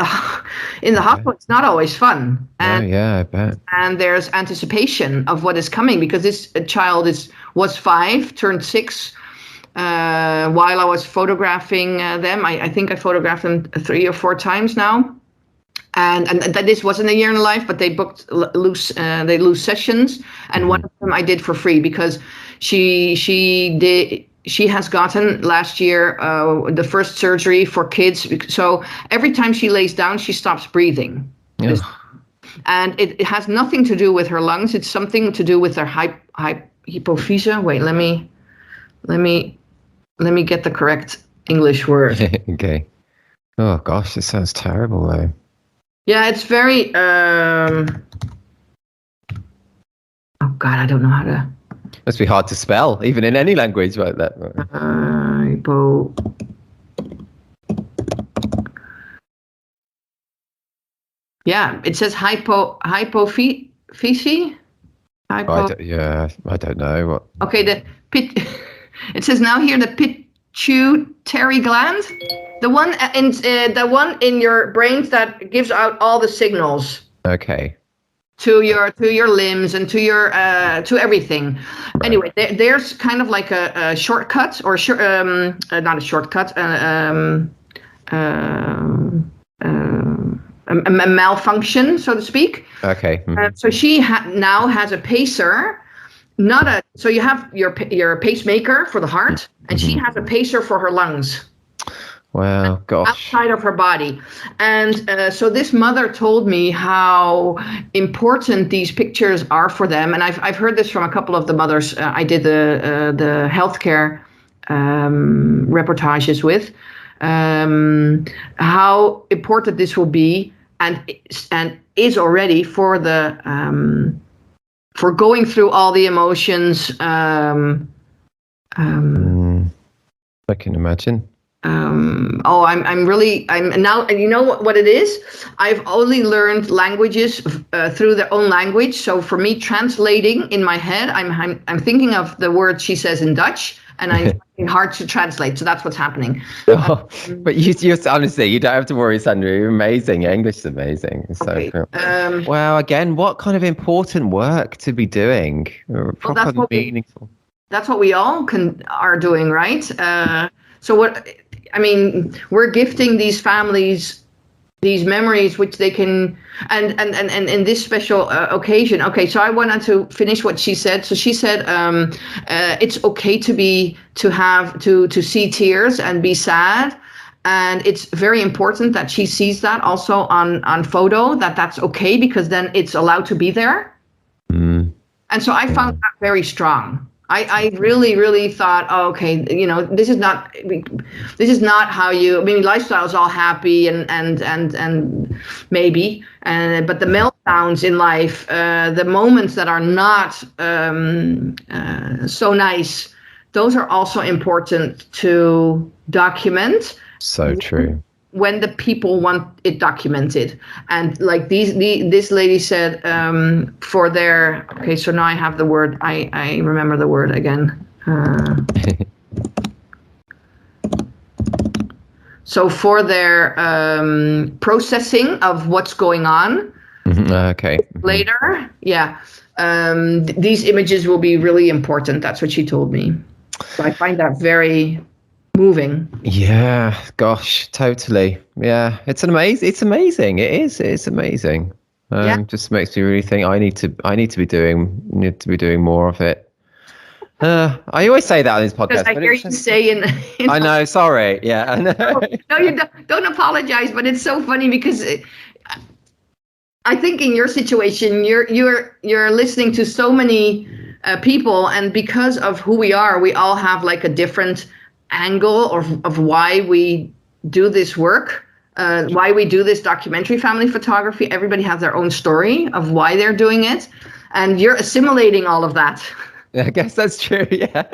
in the hospital it's not always fun. And, I bet. And there's anticipation of what is coming, because this child was 5, turned 6. While I was photographing them, I think I photographed them 3 or 4 times now, and that this wasn't a year in a life, but they booked loose sessions, and one of them I did for free because she has gotten last year the first surgery for kids. So every time she lays down, she stops breathing. Yeah. And it has nothing to do with her lungs. It's something to do with her hypophysia. Wait, let me get the correct English word. Okay. Oh gosh, this sounds terrible though. Yeah, it's very oh God, I don't know how to. Must be hard to spell, even in any language like that. Yeah, it says hypophysi. I don't know what. Okay, it says now here the pituitary gland, the one in your brain that gives out all the signals. Okay. to your limbs and to your to everything. Right. Anyway, there's kind of like a shortcut or not a shortcut, a malfunction, so to speak. Okay. Mm-hmm. So she now has a pacer, so you have your pacemaker for the heart, and she has a pacer for her lungs. Wow, gosh. Outside of her body. And so this mother told me how important these pictures are for them. And I've heard this from a couple of the mothers I did the healthcare reportages with, how important this will be and is already for the for going through all the emotions. I can imagine. I'm now, you know what it is? I've only learned languages through their own language. So for me, translating in my head, I'm thinking of the word she says in Dutch, and I'm finding hard to translate. So that's what's happening. But you're honestly, you don't have to worry, Sandra. You're amazing. Your English is amazing. It's so cool. Wow, again, what kind of important work to be doing? Proper meaningful. That's what we all are doing, right? So we're gifting these families these memories which they can, and in this special occasion. Okay, so I wanted to finish what she said. So she said it's okay to see tears and be sad, and it's very important that she sees that also on photo, that's okay, because then it's allowed to be there. And so I found that very strong. I really, really thought, oh, okay, this is not how you. I mean, lifestyle is all happy and maybe, but the meltdowns in life, the moments that are not so nice, those are also important to document. So true. When the people want it documented, and like this lady said, for their, okay, so now I have the word, I remember the word again. So for their processing of what's going on. Okay. Later, yeah. These images will be really important. That's what she told me. So I find that very moving. Yeah, gosh, totally. Yeah, it's amazing. It's amazing. Just makes me really think I need to be doing more of it. I always say that on this podcast. Because I hear you say in I know, sorry. Yeah, I know. No, you don't apologize, but it's so funny because I think in your situation, you're listening to so many people, and because of who we are, we all have like a different angle of why we do this work, why we do this documentary family photography. Everybody has their own story of why they're doing it, and you're assimilating all of that. I guess that's true. Yeah.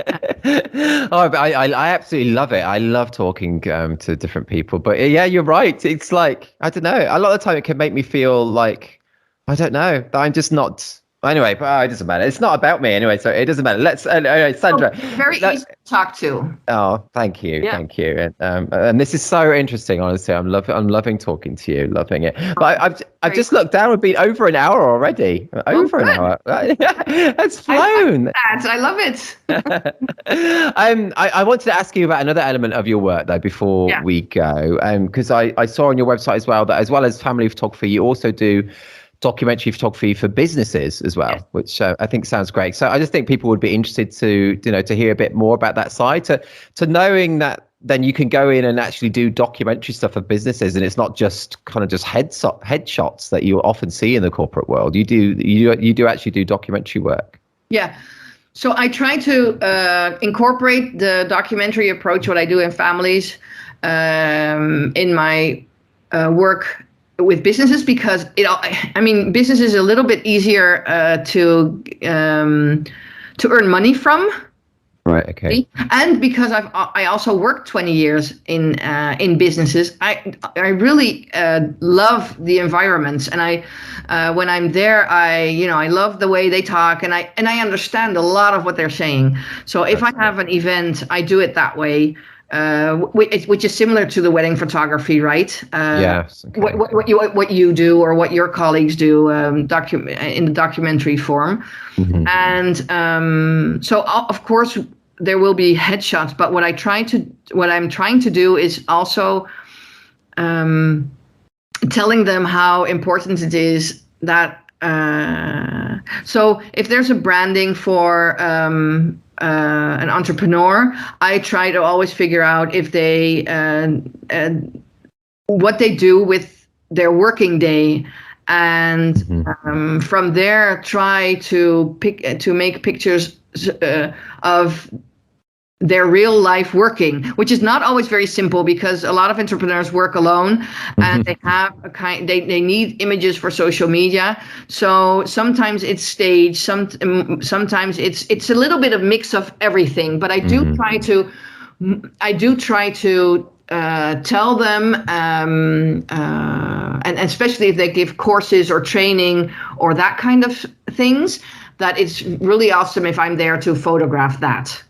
I absolutely love it. I love talking to different people. But yeah, you're right. It's like, I don't know. A lot of the time it can make me feel like, I don't know, that I'm just not. Anyway, but it doesn't matter. It's not about me anyway, so it doesn't matter. Let's. Anyway, Sandra. Very easy to talk to. Oh, thank you, thank you. And this is so interesting. Honestly, I'm loving talking to you, loving it. But I've just looked down. We've been over an hour already. Over an hour. It's flown. I love it. I wanted to ask you about another element of your work though before we go, because I saw on your website as well that as well as family photography, you also do documentary photography for businesses as well, which I think sounds great. So I just think people would be interested to hear a bit more about that side, to knowing that then you can go in and actually do documentary stuff for businesses, and it's not just kind of just headshots that you often see in the corporate world. You do actually do documentary work. Yeah. So I try to incorporate the documentary approach, what I do in families, in my work with businesses, because business is a little bit easier to earn money from. Right. Okay. And because I also worked 20 years in businesses, I really love the environments, and when I'm there, I love the way they talk, and I understand a lot of what they're saying. So if I have an event, I do it that way. which is similar to the wedding photography, right? Yes. Okay. What you do or what your colleagues do in the documentary form. Mm-hmm. And so of course there will be headshots, but what I'm trying to do is also telling them how important it is that so if there's a branding for an entrepreneur, I try to always figure out if they what they do with their working day, and from there try to make pictures of their real life working, which is not always very simple because a lot of entrepreneurs work alone and they have they need images for social media. So sometimes it's staged, sometimes it's a little bit of mix of everything. But I do try to tell them, and especially if they give courses or training or that kind of things, that it's really awesome if I'm there to photograph that.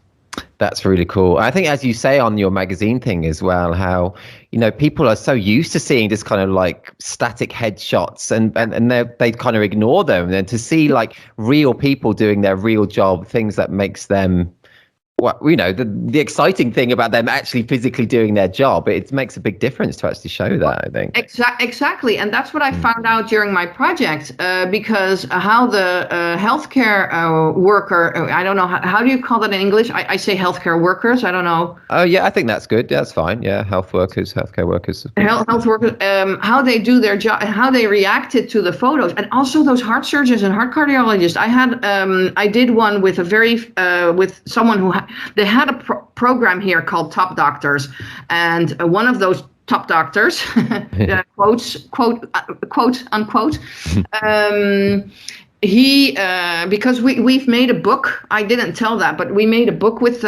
That's really cool. I think, as you say on your magazine thing as well, how, people are so used to seeing this kind of like static headshots and they kind of ignore them. And then to see like real people doing their real job, things that makes them, the exciting thing about them actually physically doing their job, it makes a big difference to actually show that, I think. Exactly. And that's what I found out during my project, because how the healthcare worker, I don't know, how do you call that in English? I say healthcare workers, I don't know. Oh, yeah, I think that's good. That's fine. Yeah, healthcare workers. Health workers, how they do their job, how they reacted to the photos. And also those heart surgeons and heart cardiologists. I did one with with someone who they had a program here called Top Doctors, and one of those top doctors, quote unquote, he because we've made a book. I didn't tell that, but we made a book with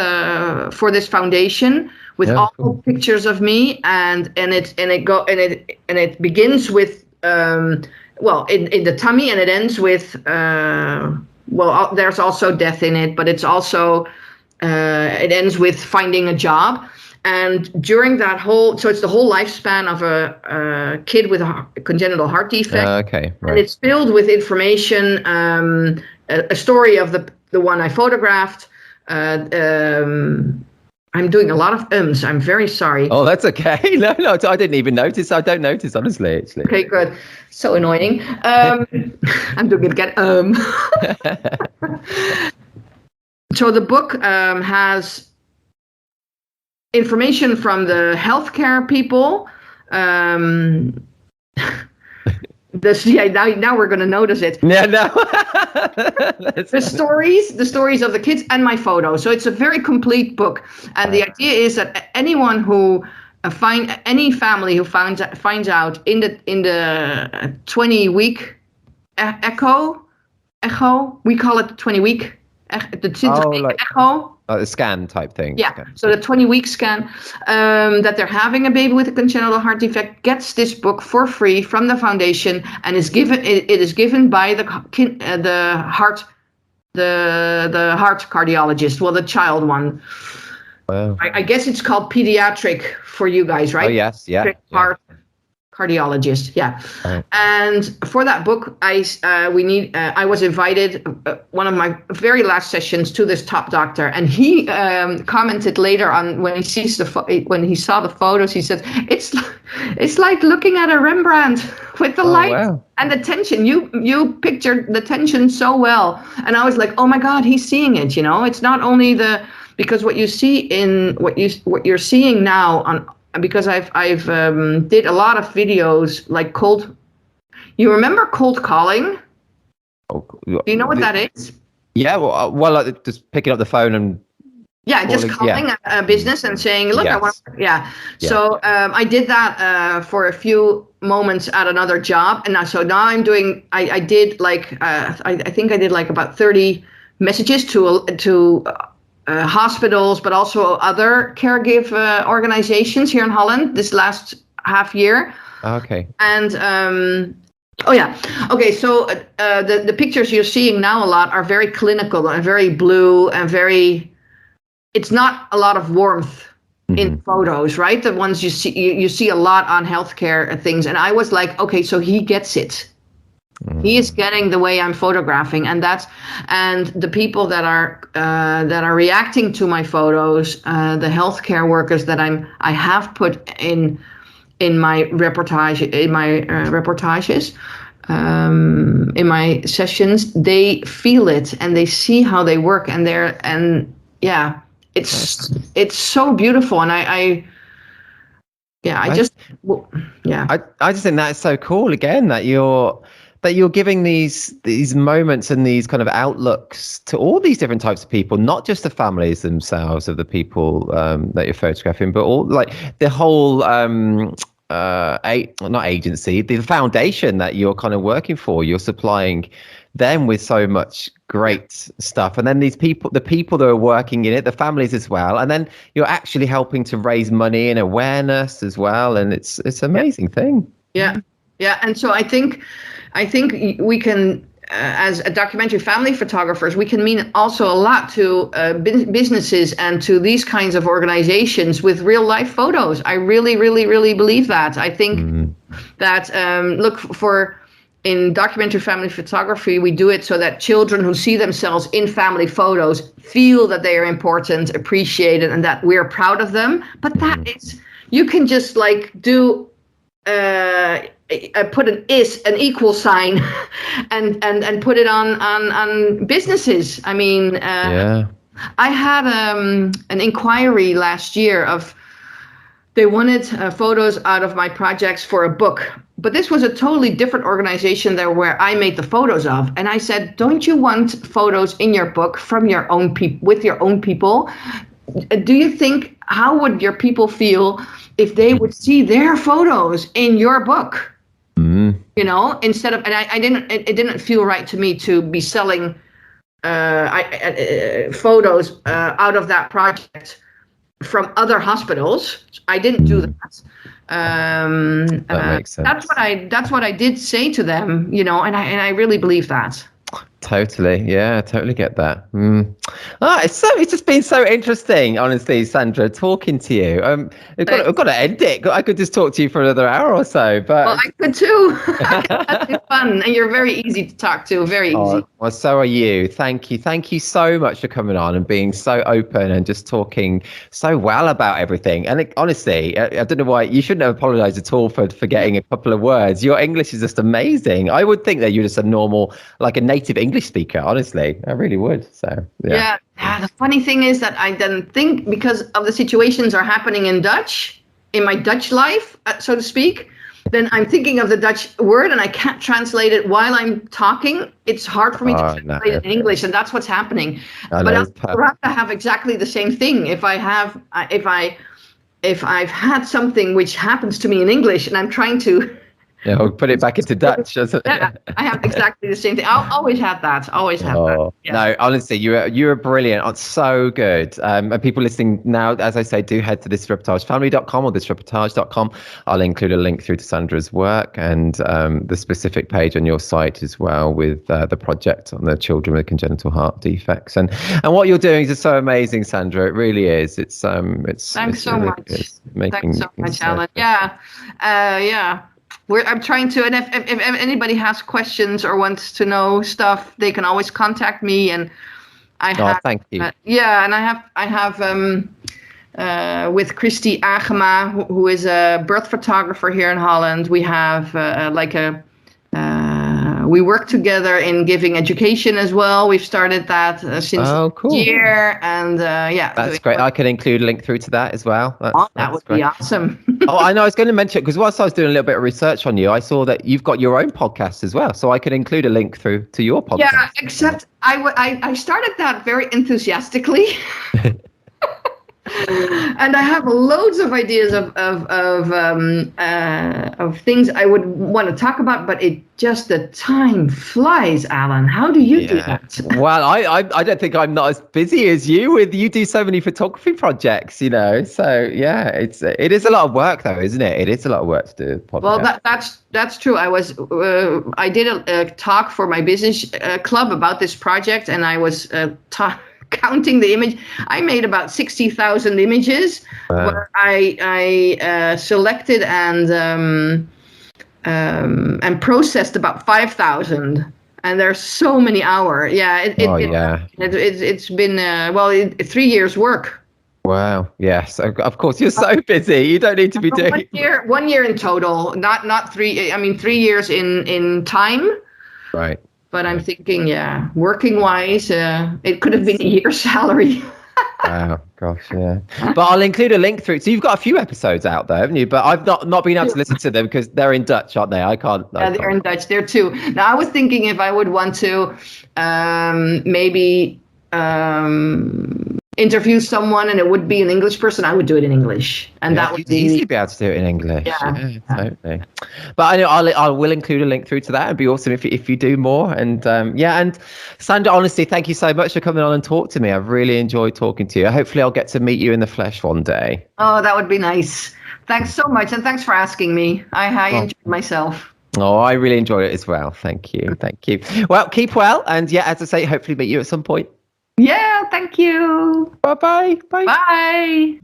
for this foundation with all pictures of me, and it begins with in the tummy, and it ends with there's also death in it, but it's also it ends with finding a job. And during that so it's the whole lifespan of a kid with a congenital heart defect. Okay, right. And it's filled with information, a story of the one I photographed. I'm doing a lot of ums. I'm very sorry. Oh, that's okay. No, I didn't even notice. I don't notice, honestly, actually. Okay, good. So annoying. I'm doing it again. So the book has information from the healthcare people. Now we're going to notice it. Yeah, no. the stories of the kids and my photos. So it's a very complete book. And the idea is that anyone who any family who finds out in the 20-week echo, we call it 20-week. Echo. Like a scan type thing. Yeah. So the 20-week scan that they're having a baby with a congenital heart defect gets this book for free from the foundation, and is given. It is given by the heart cardiologist. Well, the child one. Wow. I guess it's called pediatric for you guys, right? Oh yes, yeah. Heart cardiologist, yeah. Right. And for that book, I was invited one of my very last sessions to this top doctor, and he commented later on when he saw the photos. He said it's like looking at a Rembrandt with the light and the tension. You pictured the tension so well, and I was like, oh my God, he's seeing it. It's not only because what you see in what you're seeing now on. Because I've did a lot of videos like cold. You remember cold calling? Oh, do you know what that is? Yeah, well, just picking up the phone and just calling a business and saying, "Look, I want." Yeah. So I did that for a few moments at another job, and now I'm doing. I did like I think I did like about 30 messages to. Hospitals, but also other caregive organizations here in Holland this last half year. Okay. And okay. So the pictures you're seeing now a lot are very clinical and very blue and very. It's not a lot of warmth in photos, right? The ones you see, you see a lot on healthcare things. And I was like, okay, so he gets it. He is getting the way I'm photographing, and the people that are reacting to my photos, the healthcare workers that I have put in my reportages, in my sessions, they feel it and they see how they work, and it's so beautiful, and I just think that's so cool. Again, that you're giving these moments and these kind of outlooks to all these different types of people, not just the families themselves of the people that you're photographing, but all like the whole not agency, the foundation that you're kind of working for. You're supplying them with so much great stuff, and then the people that are working in it, the families as well, and then you're actually helping to raise money and awareness as well, and it's an amazing thing. Yeah, and so I think we can, as a documentary family photographers, we can mean also a lot to businesses and to these kinds of organizations with real life photos. I really, really, really believe that. I think that in documentary family photography, we do it so that children who see themselves in family photos feel that they are important, appreciated, and that we're proud of them. But that is, you can just like do put an equal sign and put it on businesses. I mean, I had an inquiry last year of, they wanted photos out of my projects for a book, but this was a totally different organization than where I made the photos of. And I said, don't you want photos in your book from your own people, with your own people? Do you think, how would your people feel if they would see their photos in your book? You know, instead of, and it didn't feel right to me to be selling photos out of that project from other hospitals. I didn't do that. That makes sense. That's what I did say to them, you know, and I really believe that. Totally. Yeah, I totally get that. It's just been so interesting, honestly, Sandra, talking to you. I've got to end it. I could just talk to you for another hour or so. But well, I could too. That's been fun, and you're very easy to talk to. Very easy. Well, so are you. Thank you so much for coming on and being so open and just talking so well about everything. And honestly, I don't know why you shouldn't have apologized at all for forgetting a couple of words. Your English is just amazing. I would think that you're just a normal, like a native English speaker, honestly. I really would. So yeah. The funny thing is that I didn't think, because of the situations are happening in Dutch, in my Dutch life, so to speak, then I'm thinking of the Dutch word and I can't translate it while I'm talking. It's hard for me to translate it in English, and that's what's happening. But I'd rather have exactly the same thing. If I've had something which happens to me in English and I'm trying to we'll put it back into Dutch. Yeah, I have exactly the same thing. I'll always have that. That. Yeah. No, honestly, you're brilliant. It's so good. And people listening now, as I say, do head to thisreportagefamily.com or thisreportage.com. I'll include a link through to Sandra's work and the specific page on your site as well with the project on the children with congenital heart defects. And what you're doing is just so amazing, Sandra. It really is. Thanks so much. Thanks so much, Alan. Yeah. I'm trying to, and if anybody has questions or wants to know stuff, they can always contact me. And I have, thank you. And I have with Christy Agema, who is a birth photographer here in Holland. We have we work together in giving education as well. We've started that since cool. year, and that's great. I can include a link through to that as well. That would be awesome. I know. I was going to mention, because whilst I was doing a little bit of research on you, I saw that you've got your own podcast as well. So I could include a link through to your podcast. Yeah, except I started that very enthusiastically. And I have loads of ideas of things I would want to talk about, but the time flies, Alan. How do you do that? Well, I don't think I'm not as busy as you. You do so many photography projects, you know. So yeah, it is a lot of work, though, isn't it? It is a lot of work to do. Well, that's true. I did a talk for my business club about this project, and I was counting the image. I made about 60,000 images where I selected and processed about 5,000. And there's so many hours. Yeah. It's been 3 years work. Wow. Yes. Of course, you're so busy. You don't need to be doing 1 year in total, not 3. I mean, 3 years in time. Right. But I'm thinking, working wise, it could have been a year's salary. Wow, gosh, yeah. But I'll include a link through. So you've got a few episodes out there, haven't you? But I've not been able to listen to them because they're in Dutch, aren't they? I can't. They're in Dutch. There too. Now I was thinking if I would want to maybe interview someone and it would be an English person, I would do it in English, and that would easily be able to do it in English. Yeah. Totally. But I know I will include a link through to that. It'd be awesome if you do more. And and Sandra, honestly, thank you so much for coming on and talk to me. I've really enjoyed talking to you. Hopefully, I'll get to meet you in the flesh one day. Oh, that would be nice. Thanks so much, and thanks for asking me. I enjoyed myself. Oh, I really enjoyed it as well. Thank you. Well, keep well, and as I say, hopefully meet you at some point. Yeah, thank you. Bye-bye. Bye.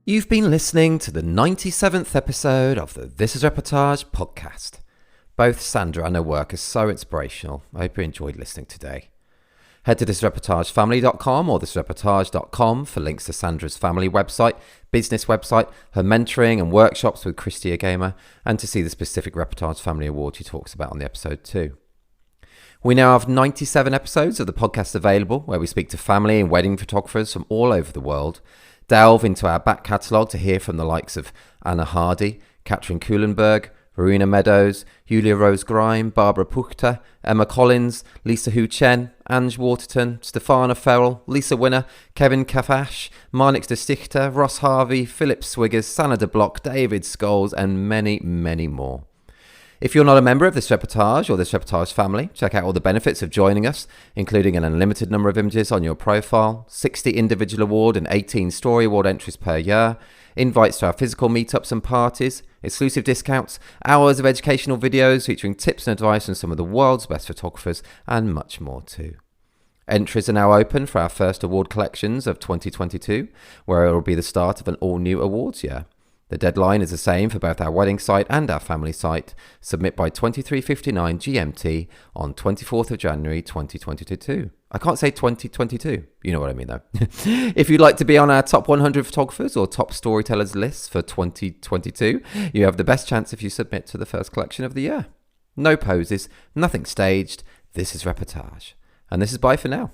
You've been listening to the 97th episode of the This is Reportage podcast. Both Sandra and her work are so inspirational. I hope you enjoyed listening today. Head to thisreportagefamily.com or thisreportage.com for links to Sandra's family website, business website, her mentoring and workshops with Christy Agamer, and to see the specific Reportage Family Award she talks about on the episode too. We now have 97 episodes of the podcast available where we speak to family and wedding photographers from all over the world, delve into our back catalogue to hear from the likes of Anna Hardy, Katrin Kuhlenberg, Marina Meadows, Julia Rose Grime, Barbara Puchter, Emma Collins, Lisa Hu Chen, Ange Waterton, Stefana Farrell, Lisa Winner, Kevin Kafash, Marnix de Stichter, Ross Harvey, Philip Swiggers, Sanna de Block, David Scholes, and many, many more. If you're not a member of This Reportage or This Reportage family, check out all the benefits of joining us, including an unlimited number of images on your profile, 60 individual award and 18 story award entries per year, invites to our physical meetups and parties, exclusive discounts, hours of educational videos featuring tips and advice from some of the world's best photographers, and much more too. Entries are now open for our first award collections of 2022, where it will be the start of an all-new awards year. The deadline is the same for both our wedding site and our family site. Submit by 23:59 GMT on 24th of January 2022. I can't say 2022. You know what I mean though. If you'd like to be on our top 100 photographers or top storytellers list for 2022, you have the best chance if you submit to the first collection of the year. No poses, nothing staged. This is Reportage. And this is bye for now.